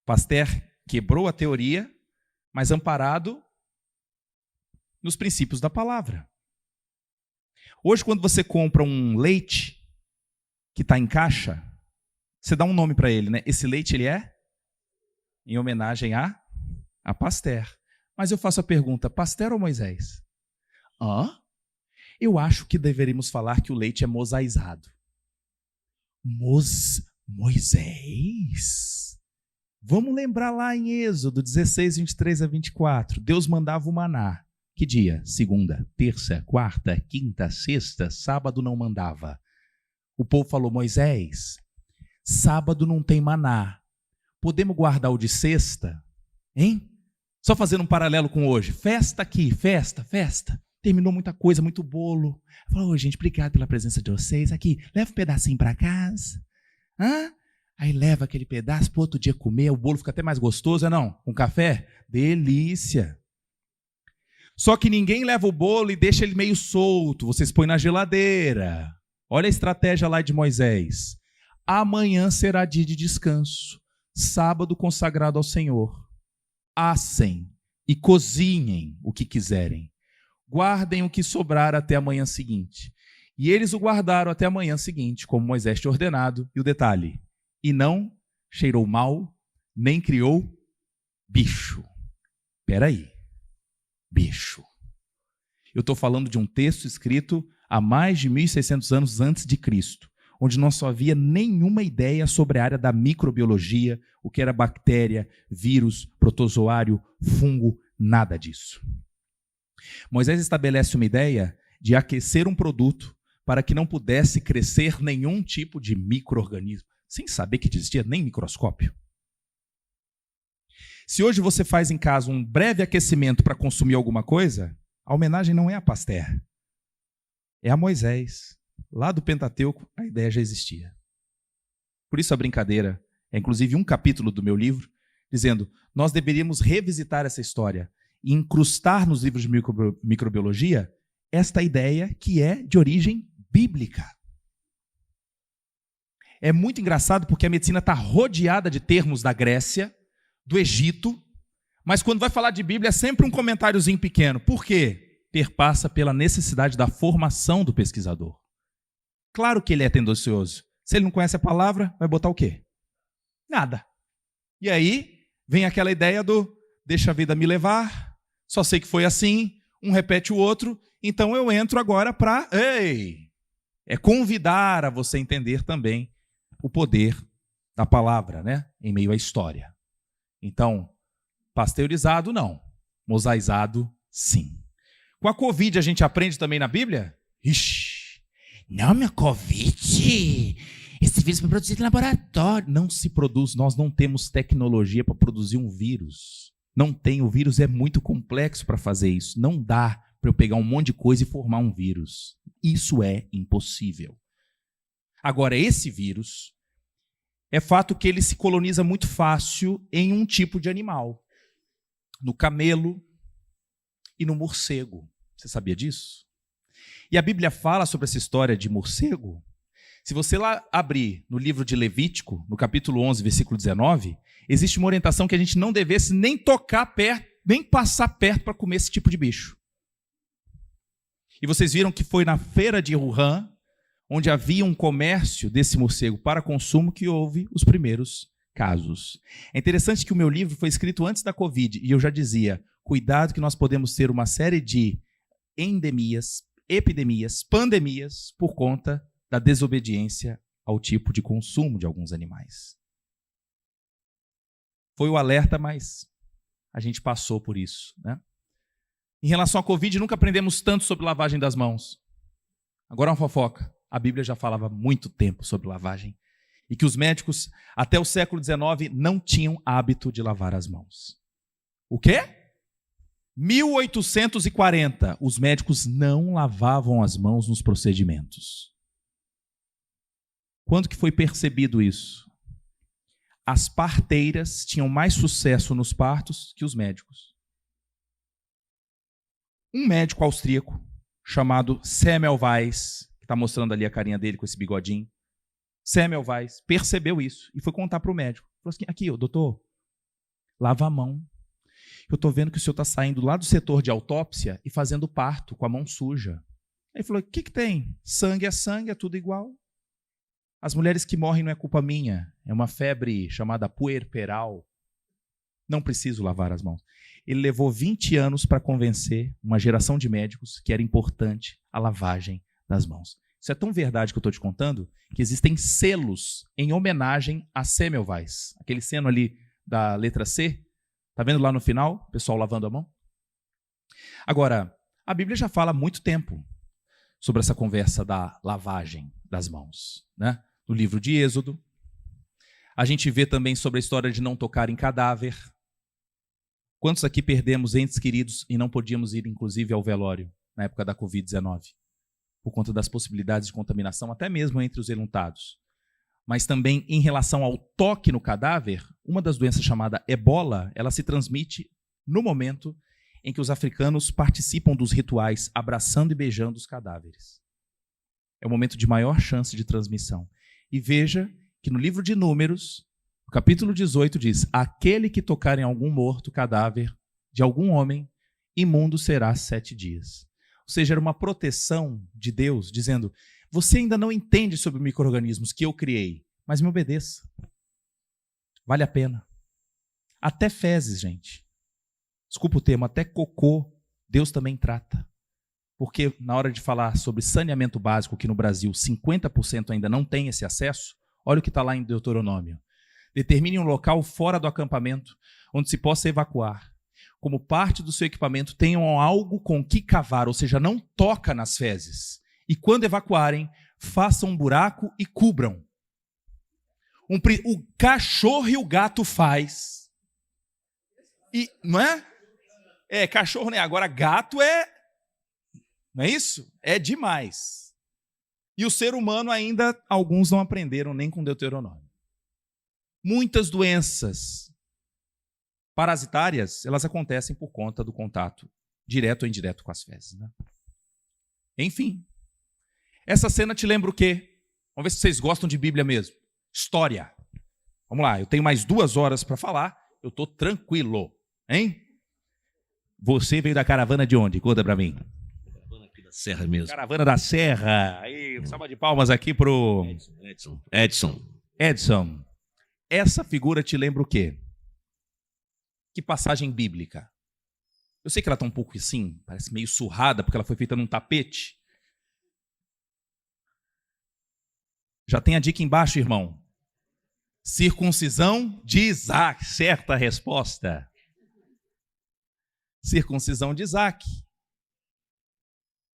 Pasteur quebrou a teoria, mas amparado nos princípios da palavra. Hoje, quando você compra um leite que está em caixa, você dá um nome para ele, né? Esse leite, ele é em homenagem a Pasteur. Mas eu faço a pergunta: Pasteur ou Moisés? Eu acho que deveríamos falar que o leite é mosaizado. Moisés? Vamos lembrar lá em Êxodo 16, 23 a 24. Deus mandava o maná. Que dia? Segunda, terça, quarta, quinta, sexta. Sábado não mandava. O povo falou: Moisés, sábado não tem maná. Podemos guardar o de sexta? Hein? Só fazendo um paralelo com hoje. Festa aqui, festa. Terminou muita coisa, muito bolo. Falou: gente, obrigado pela presença de vocês. Aqui, leva um pedacinho para casa. Aí leva aquele pedaço para outro dia comer. O bolo fica até mais gostoso, não? Com café? Delícia. Só que ninguém leva o bolo e deixa ele meio solto. Vocês põem na geladeira. Olha a estratégia lá de Moisés. Amanhã será dia de descanso. Sábado consagrado ao Senhor. Assem e cozinhem o que quiserem. Guardem o que sobrar até a manhã seguinte. E eles o guardaram até a manhã seguinte, como Moisés tinha ordenado. E o detalhe: e não cheirou mal, nem criou bicho. Espera aí. Bicho. Eu estou falando de um texto escrito há mais de 1.600 anos antes de Cristo, onde não só havia nenhuma ideia sobre a área da microbiologia, o que era bactéria, vírus, protozoário, fungo, nada disso. Moisés estabelece uma ideia de aquecer um produto para que não pudesse crescer nenhum tipo de micro-organismo, sem saber que existia nem microscópio. Se hoje você faz em casa um breve aquecimento para consumir alguma coisa, a homenagem não é a Pasteur, é a Moisés. Lá do Pentateuco, a ideia já existia. Por isso a brincadeira é inclusive um capítulo do meu livro, dizendo: nós deveríamos revisitar essa história e incrustar nos livros de microbiologia esta ideia que é de origem bíblica. É muito engraçado porque a medicina está rodeada de termos da Grécia, do Egito, mas quando vai falar de Bíblia é sempre um comentáriozinho pequeno. Por quê? Perpassa pela necessidade da formação do pesquisador. Claro que ele é tendencioso. Se ele não conhece a palavra, vai botar o quê? Nada. E aí vem aquela ideia do deixa a vida me levar, só sei que foi assim, um repete o outro, então eu entro agora para convidar a você entender também o poder da palavra, né, em meio à história. Então, pasteurizado não, mosaizado sim. Com a Covid a gente aprende também na Bíblia? Ixi, não, meu Covid, esse vírus foi produzido em laboratório. Não se produz, nós não temos tecnologia para produzir um vírus. Não tem, o vírus é muito complexo para fazer isso. Não dá para eu pegar um monte de coisa e formar um vírus. Isso é impossível. Agora, esse vírus, é fato que ele se coloniza muito fácil em um tipo de animal. No camelo e no morcego. Você sabia disso? E a Bíblia fala sobre essa história de morcego. Se você lá abrir no livro de Levítico, no capítulo 11, versículo 19, existe uma orientação que a gente não devesse nem tocar perto, nem passar perto para comer esse tipo de bicho. E vocês viram que foi na feira de Wuhan, onde havia um comércio desse morcego para consumo, que houve os primeiros casos. É interessante que o meu livro foi escrito antes da Covid, e eu já dizia, cuidado que nós podemos ter uma série de endemias, epidemias, pandemias, por conta da desobediência ao tipo de consumo de alguns animais. Foi o alerta, mas a gente passou por isso, né? Em relação à Covid, nunca aprendemos tanto sobre lavagem das mãos. Agora uma fofoca. A Bíblia já falava há muito tempo sobre lavagem. E que os médicos, até o século XIX, não tinham hábito de lavar as mãos. O quê? 1840, os médicos não lavavam as mãos nos procedimentos. Quando que foi percebido isso? As parteiras tinham mais sucesso nos partos que os médicos. Um médico austríaco chamado Semmelweis, que está mostrando ali a carinha dele com esse bigodinho, Semmelweis percebeu isso e foi contar para o médico. Falou assim, aqui, doutor, lava a mão. Eu estou vendo que o senhor está saindo lá do setor de autópsia e fazendo parto com a mão suja. Ele falou, o que tem? Sangue, é tudo igual. As mulheres que morrem não é culpa minha, é uma febre chamada puerperal. Não preciso lavar as mãos. Ele levou 20 anos para convencer uma geração de médicos que era importante a lavagem das mãos. Isso é tão verdade que eu estou te contando, que existem selos em homenagem a Semmelweis. Aquele seno ali da letra C, está vendo lá no final, o pessoal lavando a mão? Agora, a Bíblia já fala há muito tempo sobre essa conversa da lavagem das mãos, né? No livro de Êxodo. A gente vê também sobre a história de não tocar em cadáver. Quantos aqui perdemos entes queridos e não podíamos ir, inclusive, ao velório na época da Covid-19? Por conta das possibilidades de contaminação, até mesmo entre os enlutados. Mas também em relação ao toque no cadáver, uma das doenças chamada ebola, ela se transmite no momento em que os africanos participam dos rituais abraçando e beijando os cadáveres. É o momento de maior chance de transmissão. E veja que no livro de Números, no capítulo 18 diz, aquele que tocar em algum morto cadáver de algum homem, imundo será 7 dias. Ou seja, era uma proteção de Deus, dizendo, você ainda não entende sobre micro-organismos que eu criei, mas me obedeça. Vale a pena. Até fezes, gente. Desculpa o termo, até cocô, Deus também trata. Porque na hora de falar sobre saneamento básico, que no Brasil 50% ainda não tem esse acesso, olha o que está lá em Deuteronômio. Determine um local fora do acampamento, onde se possa evacuar. Como parte do seu equipamento, tenham algo com que cavar, ou seja, não toca nas fezes. E quando evacuarem, façam um buraco e cubram. O cachorro e o gato faz. E, não é? É, cachorro, né? Agora gato é... Não é isso? É demais. E o ser humano ainda, alguns não aprenderam nem com Deuteronômio. Muitas doenças parasitárias, elas acontecem por conta do contato direto ou indireto com as fezes, né? Enfim, essa cena te lembra o quê? Vamos ver se vocês gostam de Bíblia mesmo. História. Vamos lá, eu tenho mais 2 horas para falar, eu estou tranquilo, hein? Você veio da caravana de onde? Conta para mim. Caravana aqui da Serra mesmo. Caravana da Serra. Aí, salva de palmas aqui pro... Edson. Essa figura te lembra o quê? Que passagem bíblica? Eu sei que ela está um pouco assim, parece meio surrada, porque ela foi feita num tapete. Já tem a dica embaixo, irmão. Circuncisão de Isaac. Certa resposta. Circuncisão de Isaac.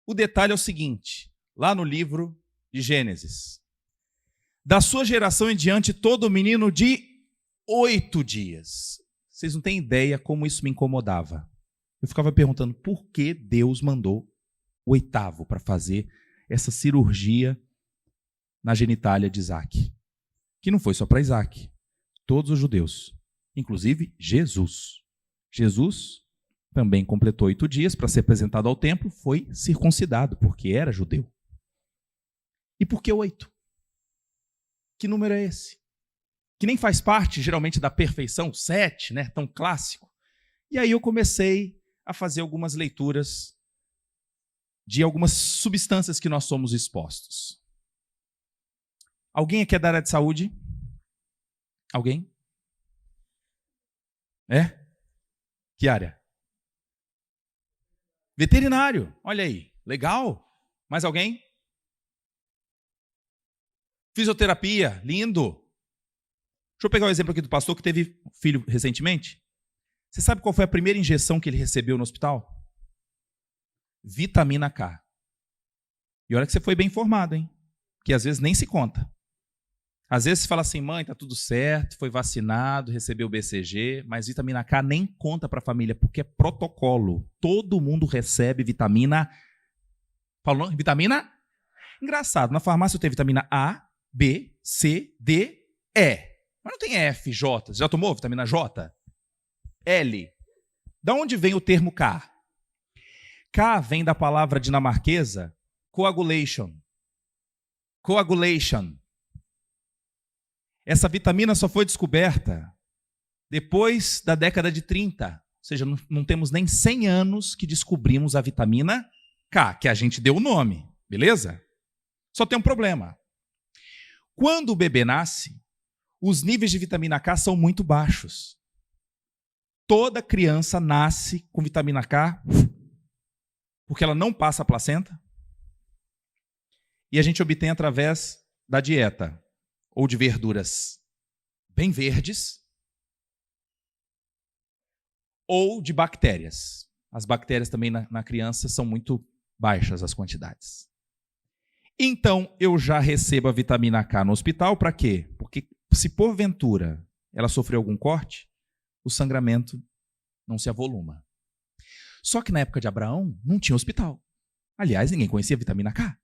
O detalhe é o seguinte, lá no livro de Gênesis. Da sua geração em diante, todo menino de 8 dias. Vocês não têm ideia como isso me incomodava. Eu ficava perguntando por que Deus mandou o 8º para fazer essa cirurgia na genitália de Isaac. Que não foi só para Isaac. Todos os judeus. Inclusive Jesus. Jesus também completou 8 dias para ser apresentado ao templo, foi circuncidado, porque era judeu. E por que 8? Que número é esse? Que nem faz parte, geralmente, da perfeição, 7, né? Tão clássico. E aí eu comecei a fazer algumas leituras de algumas substâncias que nós somos expostos. Alguém aqui é da área de saúde? Alguém? É? Que área? Veterinário. Olha aí. Legal. Mais alguém? Fisioterapia. Lindo. Deixa eu pegar o exemplo aqui do pastor que teve filho recentemente. Você sabe qual foi a primeira injeção que ele recebeu no hospital? Vitamina K. E olha que você foi bem informado, hein? Que às vezes nem se conta. Às vezes você fala assim, mãe, tá tudo certo, foi vacinado, recebeu o BCG, mas vitamina K nem conta para a família, porque é protocolo. Todo mundo recebe vitamina... Falou? Vitamina? Engraçado, na farmácia eu tenho vitamina A, B, C, D, E. Mas não tem F, J. Você já tomou vitamina J? L. Da onde vem o termo K? K vem da palavra dinamarquesa coagulation. Coagulation. Essa vitamina só foi descoberta depois da década de 30. Ou seja, não temos nem 100 anos que descobrimos a vitamina K, que a gente deu o nome, beleza? Só tem um problema. Quando o bebê nasce, os níveis de vitamina K são muito baixos. Toda criança nasce com vitamina K porque ela não passa a placenta e a gente obtém através da dieta ou de verduras bem verdes ou de bactérias. As bactérias também na criança são muito baixas as quantidades. Então, eu já recebo a vitamina K no hospital para quê? Porque se porventura ela sofreu algum corte, o sangramento não se avoluma. Só que na época de Abraão não tinha hospital. Aliás, ninguém conhecia a vitamina K.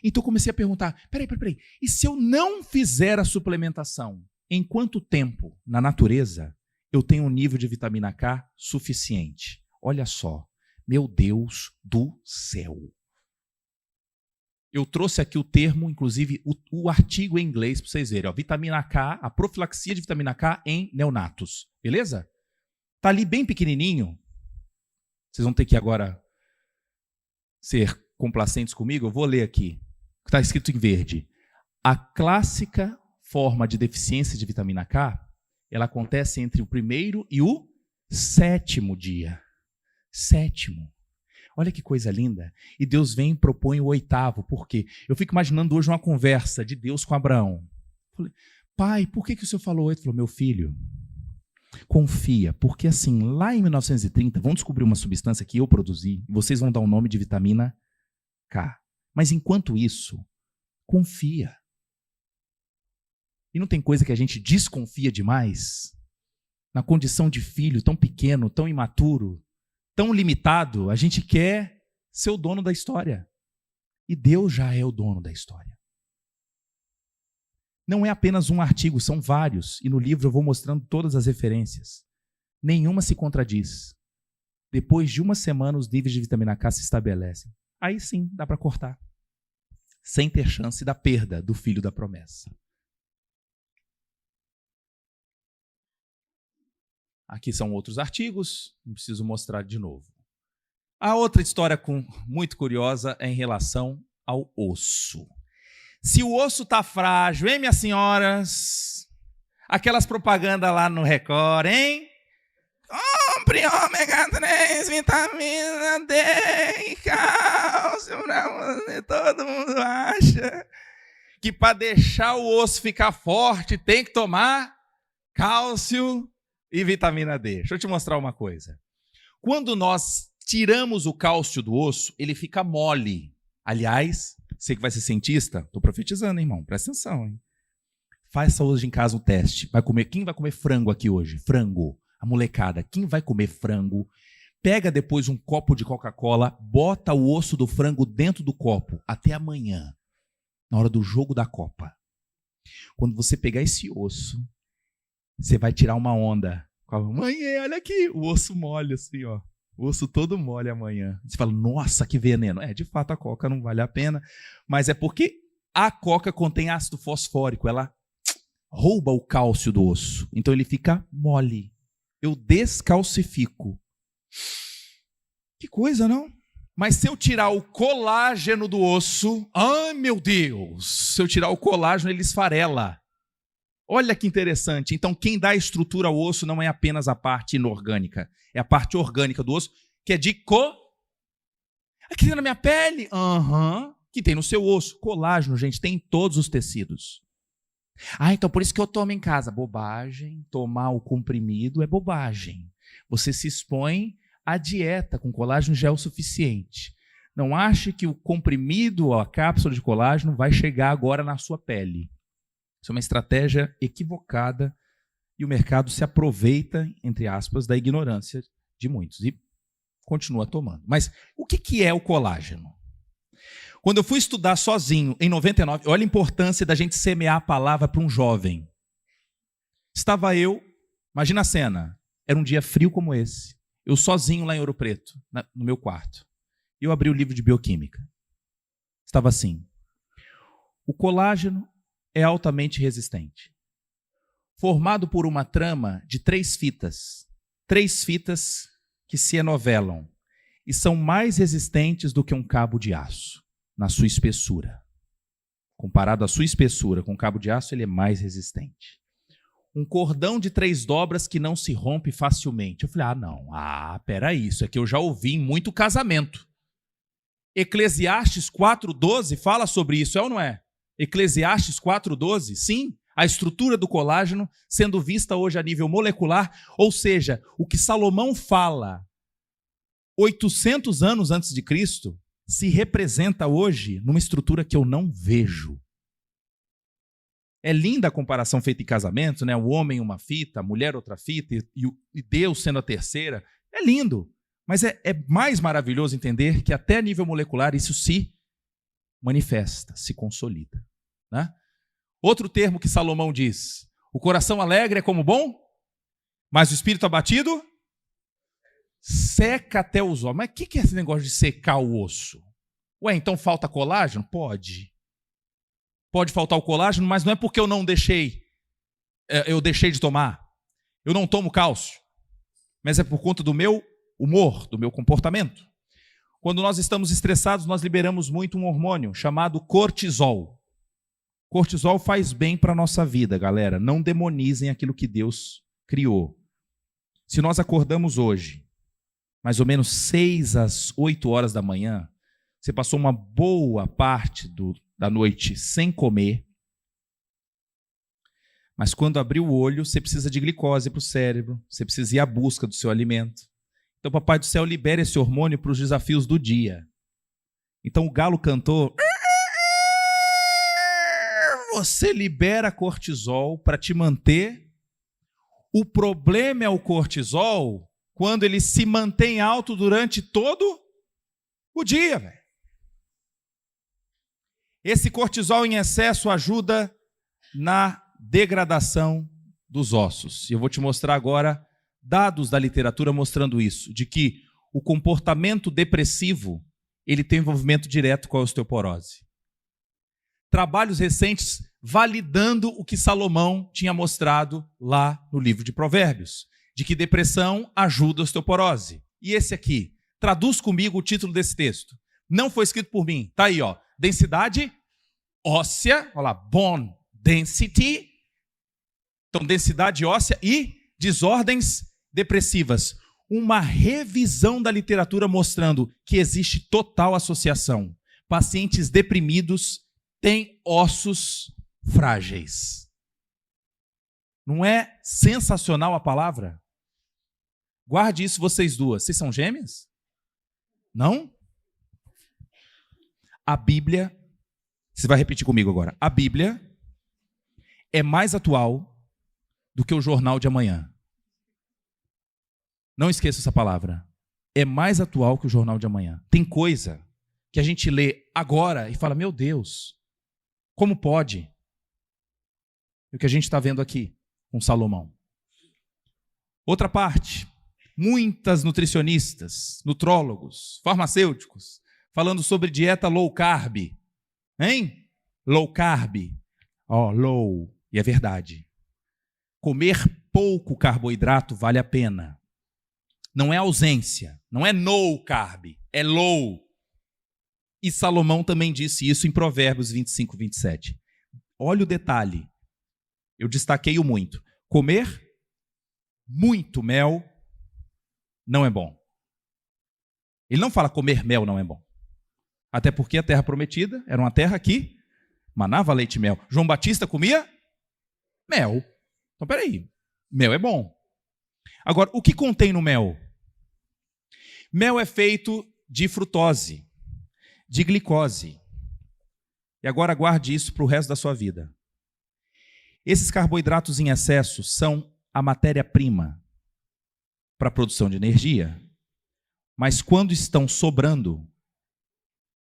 Então eu comecei a perguntar, peraí, e se eu não fizer a suplementação, em quanto tempo na natureza eu tenho um nível de vitamina K suficiente? Olha só, meu Deus do céu. Eu trouxe aqui o termo, inclusive o artigo em inglês para vocês verem. Ó, vitamina K, a profilaxia de vitamina K em neonatos. Beleza? Está ali bem pequenininho. Vocês vão ter que agora ser complacentes comigo. Eu vou ler aqui. Está escrito em verde. A clássica forma de deficiência de vitamina K, ela acontece entre o 1º e o 7º dia. 7º. Olha que coisa linda. E Deus vem e propõe o 8º. Por quê? Eu fico imaginando hoje uma conversa de Deus com Abraão. Falei, pai, por que o senhor falou 8? Ele falou, meu filho, confia. Porque assim, lá em 1930, vão descobrir uma substância que eu produzi e vocês vão dar o nome de vitamina K. Mas enquanto isso, confia. E não tem coisa que a gente desconfia demais? Na condição de filho tão pequeno, tão imaturo, tão limitado, a gente quer ser o dono da história. E Deus já é o dono da história. Não é apenas um artigo, são vários. E no livro eu vou mostrando todas as referências. Nenhuma se contradiz. Depois de uma semana, os níveis de vitamina K se estabelecem. Aí sim, dá para cortar. Sem ter chance da perda do filho da promessa. Aqui são outros artigos, não preciso mostrar de novo. A outra história muito curiosa é em relação ao osso. Se o osso está frágil, hein, minhas senhoras? Aquelas propagandas lá no Record, hein? Compre ômega 3, vitamina D e cálcio pra você. Todo mundo acha que para deixar o osso ficar forte tem que tomar cálcio e vitamina D. Deixa eu te mostrar uma coisa. Quando nós tiramos o cálcio do osso, ele fica mole. Aliás, você que vai ser cientista, estou profetizando, hein, irmão, presta atenção, hein? Faça hoje em casa um teste. Quem vai comer frango aqui hoje? Frango. A molecada. Quem vai comer frango? Pega depois um copo de Coca-Cola, bota o osso do frango dentro do copo até amanhã, na hora do jogo da Copa. Quando você pegar esse osso, você vai tirar uma onda. Mãe, olha aqui, o osso mole assim, ó. O osso todo mole amanhã. Você fala, nossa, que veneno. De fato, a Coca não vale a pena, mas é porque a Coca contém ácido fosfórico, ela rouba o cálcio do osso, então ele fica mole. Eu descalcifico. Que coisa, não? Mas se eu tirar o colágeno do osso, ai meu Deus, se eu tirar o colágeno, ele esfarela. Olha que interessante. Então, quem dá estrutura ao osso não é apenas a parte inorgânica, é a parte orgânica do osso, que é de Aqui tem na minha pele? Que tem no seu osso. Colágeno, gente, tem em todos os tecidos. Então por isso que eu tomo em casa. Bobagem. Tomar o comprimido é bobagem. Você se expõe à dieta com colágeno já é o suficiente. Não ache que o comprimido ou a cápsula de colágeno vai chegar agora na sua pele. Isso é uma estratégia equivocada e o mercado se aproveita, entre aspas, da ignorância de muitos e continua tomando. Mas o que é o colágeno? Quando eu fui estudar sozinho, em 99, olha a importância da gente semear a palavra para um jovem. Estava eu, imagina a cena, era um dia frio como esse, eu sozinho lá em Ouro Preto, no meu quarto. E eu abri o livro de bioquímica. Estava assim: o colágeno é altamente resistente, formado por uma trama de 3 fitas que se enovelam e são mais resistentes do que um cabo de aço na sua espessura. Comparado à sua espessura com o cabo de aço, ele é mais resistente. Um cordão de 3 dobras que não se rompe facilmente. Eu falei, peraí, isso é que eu já ouvi em muito casamento. Eclesiastes 4:12 fala sobre isso, é ou não é? Eclesiastes 4:12, sim, a estrutura do colágeno sendo vista hoje a nível molecular, ou seja, o que Salomão fala 800 anos antes de Cristo, se representa hoje numa estrutura que eu não vejo. É linda a comparação feita em casamento, né? O homem uma fita, a mulher outra fita, e Deus sendo a terceira. É lindo, mas é mais maravilhoso entender que até a nível molecular isso se manifesta, se consolida, né? Outro termo que Salomão diz: o coração alegre é como bom, mas o espírito abatido seca até os ossos. Mas o que é esse negócio de secar o osso? Então falta colágeno? Pode. Pode faltar o colágeno, mas não é porque eu deixei de tomar. Eu não tomo cálcio. Mas é por conta do meu humor, do meu comportamento. Quando nós estamos estressados, nós liberamos muito um hormônio chamado cortisol. Cortisol faz bem para a nossa vida, galera. Não demonizem aquilo que Deus criou. Se nós acordamos hoje, mais ou menos 6 às 8 horas da manhã, você passou uma boa parte da noite sem comer, mas quando abrir o olho, você precisa de glicose para o cérebro, você precisa ir à busca do seu alimento. Então, Papai do Céu libera esse hormônio para os desafios do dia. Então, o galo cantou, você libera cortisol para te manter. O problema é o cortisol quando ele se mantém alto durante todo o dia, velho. Esse cortisol em excesso ajuda na degradação dos ossos. E eu vou te mostrar agora dados da literatura mostrando isso, de que o comportamento depressivo, ele tem envolvimento direto com a osteoporose. Trabalhos recentes validando o que Salomão tinha mostrado lá no livro de Provérbios, de que depressão ajuda a osteoporose. E esse aqui, traduz comigo o título desse texto. Não foi escrito por mim. Tá aí, ó. Densidade óssea, olha lá, bone density. Então, densidade óssea e desordens depressivas. Uma revisão da literatura mostrando que existe total associação. Pacientes deprimidos têm ossos frágeis. Não é sensacional a palavra? Guarde isso, vocês duas. Vocês são gêmeas? Não? A Bíblia, você vai repetir comigo agora. A Bíblia é mais atual do que o jornal de amanhã. Não esqueça essa palavra. É mais atual que o jornal de amanhã. Tem coisa que a gente lê agora e fala, meu Deus, como pode? O que a gente está vendo aqui com Salomão. Outra parte, muitas nutricionistas, nutrólogos, farmacêuticos, falando sobre dieta low carb. Hein? Low carb. Low. E é verdade. Comer pouco carboidrato vale a pena. Não é ausência, não é no carb, é low. E Salomão também disse isso em Provérbios 25, 27. Olha o detalhe, eu destaquei o muito. Comer muito mel não é bom. Ele não fala comer mel não é bom. Até porque a terra prometida era uma terra que manava leite e mel. João Batista comia mel. Então, peraí, mel é bom. Agora, o que contém no mel? Mel é feito de frutose, de glicose. E agora guarde isso para o resto da sua vida. Esses carboidratos em excesso são a matéria-prima para a produção de energia, mas quando estão sobrando,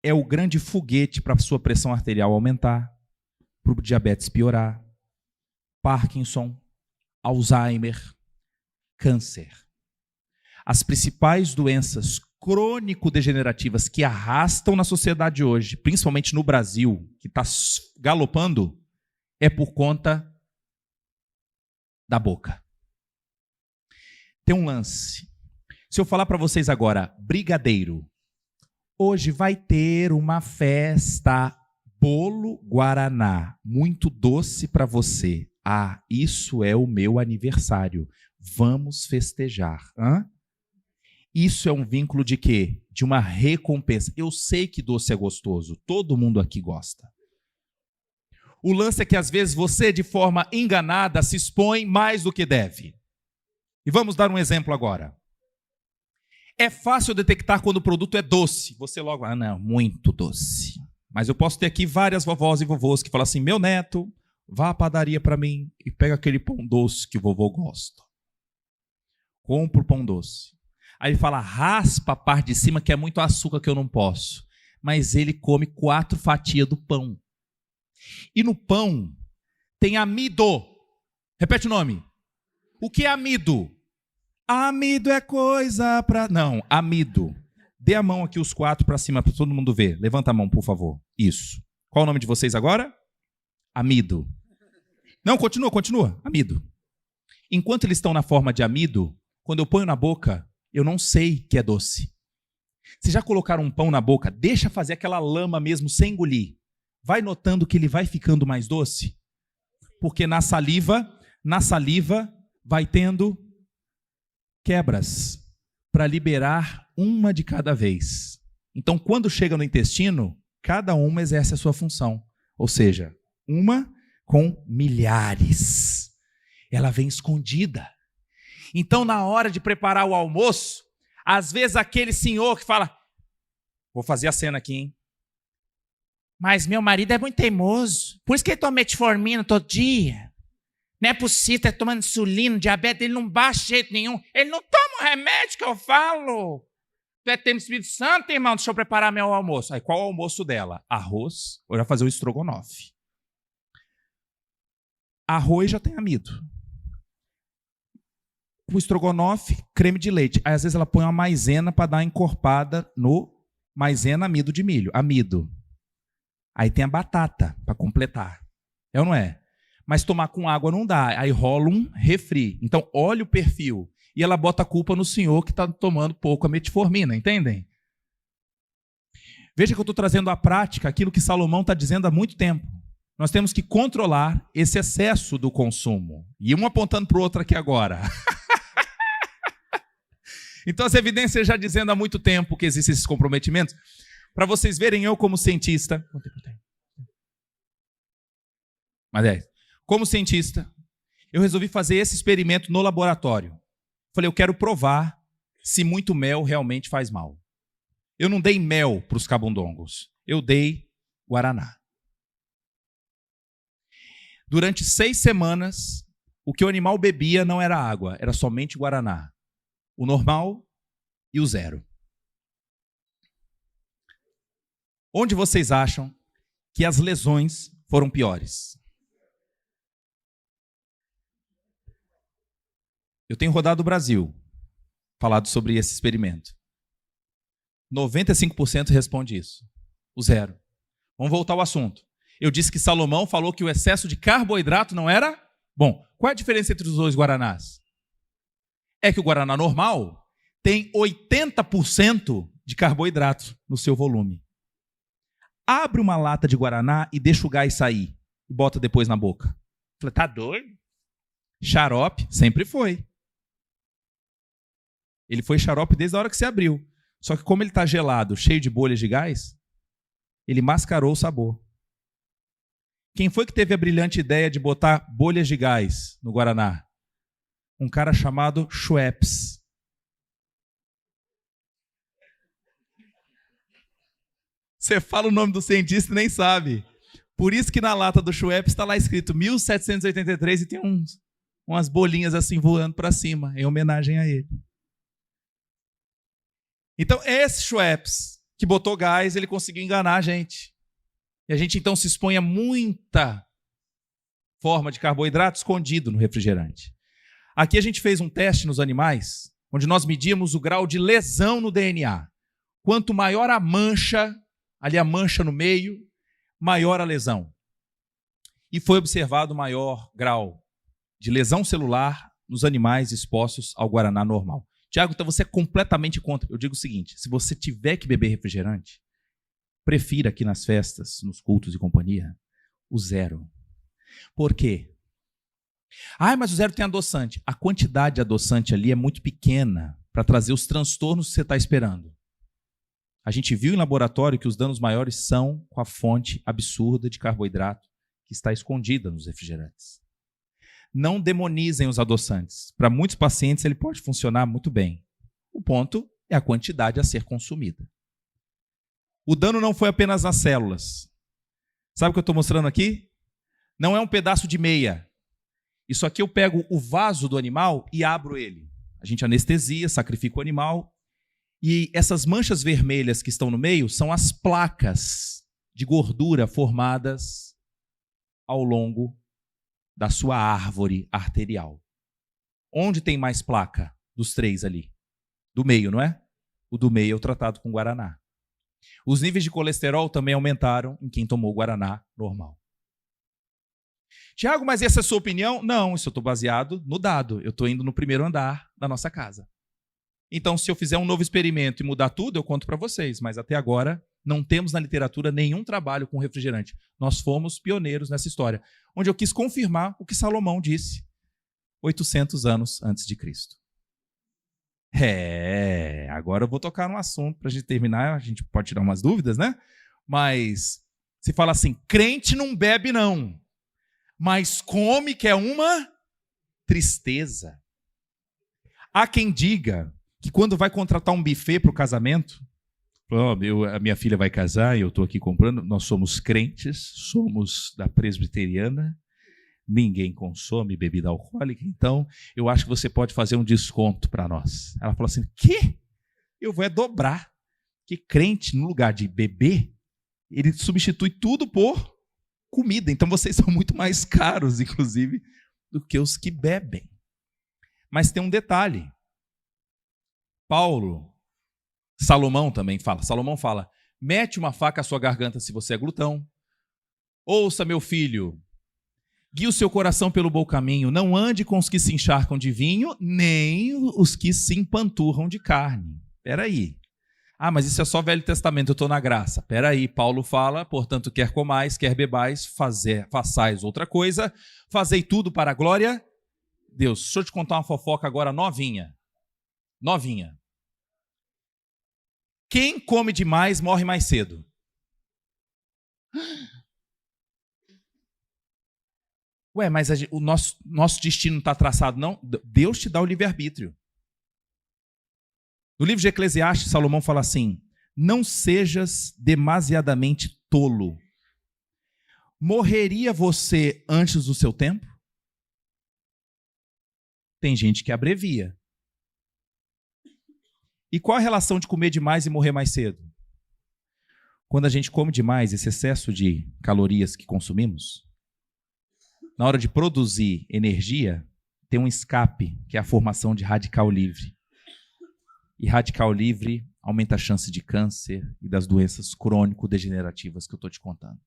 é o grande foguete para a sua pressão arterial aumentar, para o diabetes piorar, Parkinson, Alzheimer, câncer. As principais doenças crônico-degenerativas que arrastam na sociedade hoje, principalmente no Brasil, que está galopando, é por conta da boca. Tem um lance. Se eu falar para vocês agora, brigadeiro, hoje vai ter uma festa, bolo Guaraná, muito doce para você. Ah, isso é o meu aniversário. Vamos festejar. Isso é um vínculo de quê? De uma recompensa. Eu sei que doce é gostoso. Todo mundo aqui gosta. O lance é que às vezes você, de forma enganada, se expõe mais do que deve. E vamos dar um exemplo agora. É fácil detectar quando o produto é doce. Você logo, não, muito doce. Mas eu posso ter aqui várias vovós e vovôs que falam assim, meu neto, vá à padaria para mim e pega aquele pão doce que o vovô gosta. Compra o pão doce. Aí ele fala, raspa a parte de cima que é muito açúcar que eu não posso. Mas ele come 4 fatias do pão. E no pão tem amido. Repete o nome. O que é amido? Amido é coisa para... Não, amido. Dê a mão aqui os 4 para cima para todo mundo ver. Levanta a mão, por favor. Isso. Qual o nome de vocês agora? Amido. Não, continua. Amido. Enquanto eles estão na forma de amido, quando eu ponho na boca, eu não sei que é doce. Vocês já colocaram um pão na boca? Deixa fazer aquela lama mesmo sem engolir. Vai notando que ele vai ficando mais doce? Porque na saliva vai tendo quebras para liberar uma de cada vez. Então, quando chega no intestino, cada uma exerce a sua função. Ou seja, uma com milhares. Ela vem escondida. Então, na hora de preparar o almoço, às vezes aquele senhor que fala, vou fazer a cena aqui, hein? Mas meu marido é muito teimoso, por isso que ele toma metformina todo dia. Não é possível, está tomando insulina, diabetes, ele não baixa de jeito nenhum. Ele não toma o remédio que eu falo. Tu é tempo do Espírito Santo, irmão, deixa eu preparar meu almoço. Aí, qual é o almoço dela? Arroz, ou já fazer o estrogonofe. Arroz já tem amido. O estrogonofe, creme de leite. Aí, às vezes, ela põe uma maisena para dar uma encorpada no maisena, amido de milho. Amido. Aí tem a batata para completar. É ou não é? Mas tomar com água não dá. Aí rola um refri. Então, olha o perfil. E ela bota a culpa no senhor que está tomando pouco a metformina. Entendem? Veja que eu estou trazendo à prática aquilo que Salomão está dizendo há muito tempo. nós temos que controlar esse excesso do consumo. E um apontando para o outro aqui agora. Então, as evidências já dizendo há muito tempo que existem esses comprometimentos. Para vocês verem, eu como cientista... como cientista, eu resolvi fazer esse experimento no laboratório. Falei, eu quero provar se muito mel realmente faz mal. Eu não dei mel para os camundongos, eu dei guaraná. Durante 6 semanas, o que o animal bebia não era água, era somente guaraná. O normal e o zero. Onde vocês acham que as lesões foram piores? Eu tenho rodado o Brasil, falado sobre esse experimento. 95% responde isso. O zero. Vamos voltar ao assunto. Eu disse que Salomão falou que o excesso de carboidrato não era bom. Qual é a diferença entre os dois guaranás? É que o guaraná normal tem 80% de carboidrato no seu volume. Abre uma lata de guaraná e deixa o gás sair. E bota depois na boca. Falei, tá doido? Xarope sempre foi. Ele foi xarope desde a hora que você abriu. Só que como ele está gelado, cheio de bolhas de gás, ele mascarou o sabor. Quem foi que teve a brilhante ideia de botar bolhas de gás no guaraná? Um cara chamado Schweppes. Você fala o nome do cientista e nem sabe. Por isso que na lata do Schweppes está lá escrito 1783 e tem umas bolinhas assim voando para cima, em homenagem a ele. Então, esse Schweppes que botou gás, ele conseguiu enganar a gente. E a gente, então, se expõe a muita forma de carboidrato escondido no refrigerante. Aqui a gente fez um teste nos animais, onde nós medíamos o grau de lesão no DNA. Quanto maior a mancha, ali a mancha no meio, maior a lesão. E foi observado maior grau de lesão celular nos animais expostos ao guaraná normal. Tiago, então você é completamente contra. Eu digo o seguinte, se você tiver que beber refrigerante, prefira aqui nas festas, nos cultos e companhia, o zero. Por quê? Mas o zero tem adoçante. A quantidade de adoçante ali é muito pequena para trazer os transtornos que você está esperando. A gente viu em laboratório que os danos maiores são com a fonte absurda de carboidrato que está escondida nos refrigerantes. Não demonizem os adoçantes. Para muitos pacientes ele pode funcionar muito bem. O ponto é a quantidade a ser consumida. O dano não foi apenas nas células. Sabe o que eu estou mostrando aqui? Não é um pedaço de meia. Isso aqui eu pego o vaso do animal e abro ele. A gente anestesia, sacrifica o animal. E essas manchas vermelhas que estão no meio são as placas de gordura formadas ao longo da sua árvore arterial. Onde tem mais placa dos 3 ali? Do meio, não é? O do meio é o tratado com guaraná. Os níveis de colesterol também aumentaram em quem tomou guaraná normal. Tiago, mas essa é a sua opinião? Não, isso eu estou baseado no dado. Eu estou indo no primeiro andar da nossa casa. Então, se eu fizer um novo experimento e mudar tudo, eu conto para vocês. Mas até agora, não temos na literatura nenhum trabalho com refrigerante. Nós fomos pioneiros nessa história, onde eu quis confirmar o que Salomão disse 800 anos antes de Cristo. Agora eu vou tocar num assunto para a gente terminar. A gente pode tirar umas dúvidas, né? Mas se fala assim, crente não bebe não, mas come que é uma tristeza. Há quem diga que quando vai contratar um buffet para o casamento, a minha filha vai casar e eu estou aqui comprando, nós somos crentes, somos da presbiteriana, ninguém consome bebida alcoólica, então eu acho que você pode fazer um desconto para nós. Ela falou assim, quê? Eu vou dobrar. Que crente, no lugar de beber, ele substitui tudo por comida. Então vocês são muito mais caros, inclusive, do que os que bebem. Mas tem um detalhe. Salomão também fala. Salomão fala, mete uma faca à sua garganta se você é glutão. Ouça, meu filho, guie o seu coração pelo bom caminho. Não ande com os que se encharcam de vinho, nem os que se empanturram de carne. Espera aí. Ah, mas isso é só Velho Testamento, eu estou na graça. Peraí, Paulo fala, portanto, quer comais, quer bebais, façais outra coisa, fazei tudo para a glória de Deus. Deixa eu te contar uma fofoca agora novinha. Novinha. Quem come demais morre mais cedo. Ué, mas o nosso destino não está traçado, não? Deus te dá o livre-arbítrio. No livro de Eclesiastes, Salomão fala assim: não sejas demasiadamente tolo. Morreria você antes do seu tempo? Tem gente que abrevia. E qual a relação de comer demais e morrer mais cedo? Quando a gente come demais, esse excesso de calorias que consumimos, na hora de produzir energia, tem um escape, que é a formação de radical livre. E radical livre aumenta a chance de câncer e das doenças crônico-degenerativas que eu estou te contando.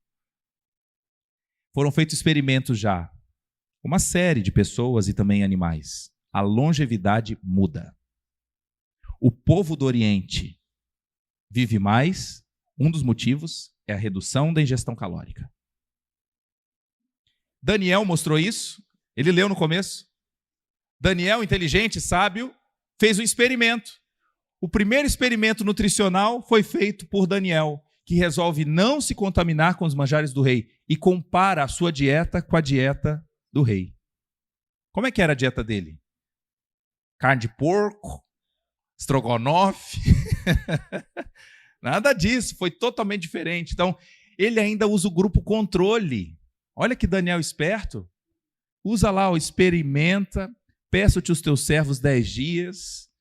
Foram feitos experimentos já. Uma série de pessoas e também animais. A longevidade muda. O povo do Oriente vive mais. Um dos motivos é a redução da ingestão calórica. Daniel mostrou isso. Ele leu no começo. Daniel, inteligente, sábio, fez um experimento. O primeiro experimento nutricional foi feito por Daniel, que resolve não se contaminar com os manjares do rei e compara a sua dieta com a dieta do rei. Como é que era a dieta dele? Carne de porco, estrogonofe, nada disso, foi totalmente diferente. Então, ele ainda usa o grupo controle. Olha que Daniel esperto. Usa lá, experimenta, peço-te os teus servos 10 dias,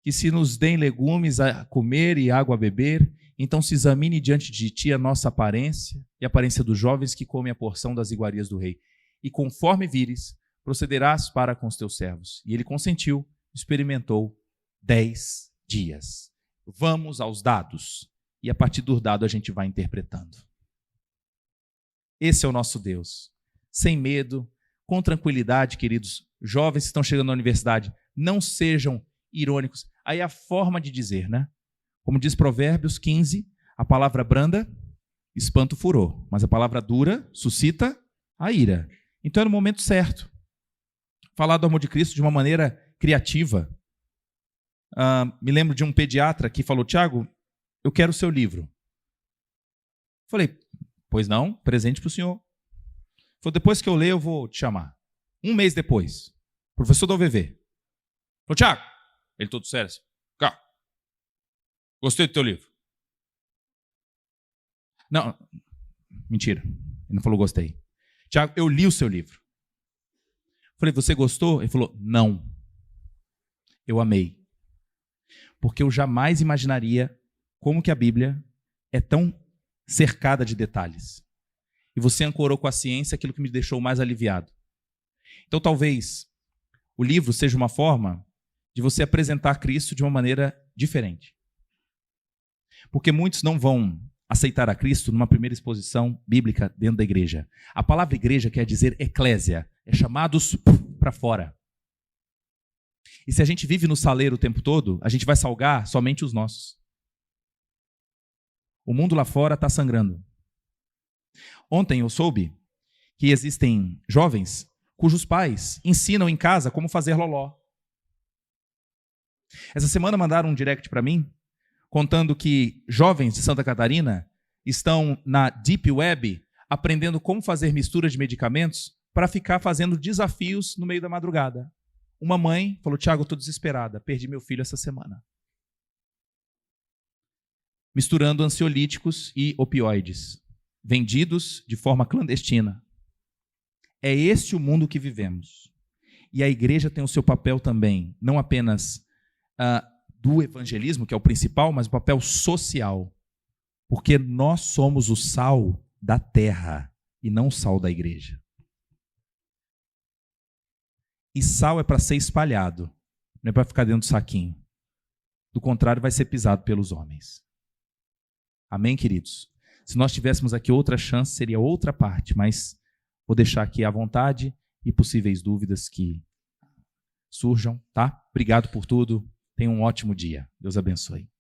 que se nos deem legumes a comer e água a beber, então se examine diante de ti a nossa aparência e a aparência dos jovens que comem a porção das iguarias do rei. E conforme vires, procederás para com os teus servos. E ele consentiu, experimentou 10 dias. Vamos aos dados. E a partir do dado a gente vai interpretando. Esse é o nosso Deus. Sem medo, com tranquilidade, queridos. Jovens que estão chegando na universidade, não sejam irônicos. Aí a forma de dizer, né? Como diz Provérbios 15, a palavra branda espanta o furor, mas a palavra dura suscita a ira. Então é no momento certo. Falar do amor de Cristo de uma maneira criativa. Me lembro de um pediatra que falou: Tiago, eu quero o seu livro. Falei: pois não, presente para o senhor. Falou: depois que eu ler, eu vou te chamar. Um mês depois, professor do OVV. Falou: Tiago, ele todo sério assim: cá, gostei do teu livro. Não, mentira, ele não falou gostei. Tiago, eu li o seu livro. Falei: você gostou? Ele falou: não, eu amei. Porque eu jamais imaginaria como que a Bíblia é tão cercada de detalhes. E você ancorou com a ciência aquilo que me deixou mais aliviado. Então talvez o livro seja uma forma de você apresentar Cristo de uma maneira diferente. Porque muitos não vão aceitar a Cristo numa primeira exposição bíblica dentro da igreja. A palavra igreja quer dizer eclésia, é chamados para fora. E se a gente vive no saleiro o tempo todo, a gente vai salgar somente os nossos. O mundo lá fora está sangrando. Ontem eu soube que existem jovens cujos pais ensinam em casa como fazer loló. Essa semana mandaram um direct para mim, contando que jovens de Santa Catarina estão na Deep Web aprendendo como fazer mistura de medicamentos para ficar fazendo desafios no meio da madrugada. Uma mãe falou: Tiago, eu estou desesperada, perdi meu filho essa semana. Misturando ansiolíticos e opioides, vendidos de forma clandestina. É este o mundo que vivemos. E a igreja tem o seu papel também, não apenas do evangelismo, que é o principal, mas o papel social. Porque nós somos o sal da terra e não o sal da igreja. E sal é para ser espalhado, não é para ficar dentro do saquinho. Do contrário, vai ser pisado pelos homens. Amém, queridos? Se nós tivéssemos aqui outra chance, seria outra parte, mas vou deixar aqui à vontade e possíveis dúvidas que surjam, tá? Obrigado por tudo. Tenha um ótimo dia. Deus abençoe.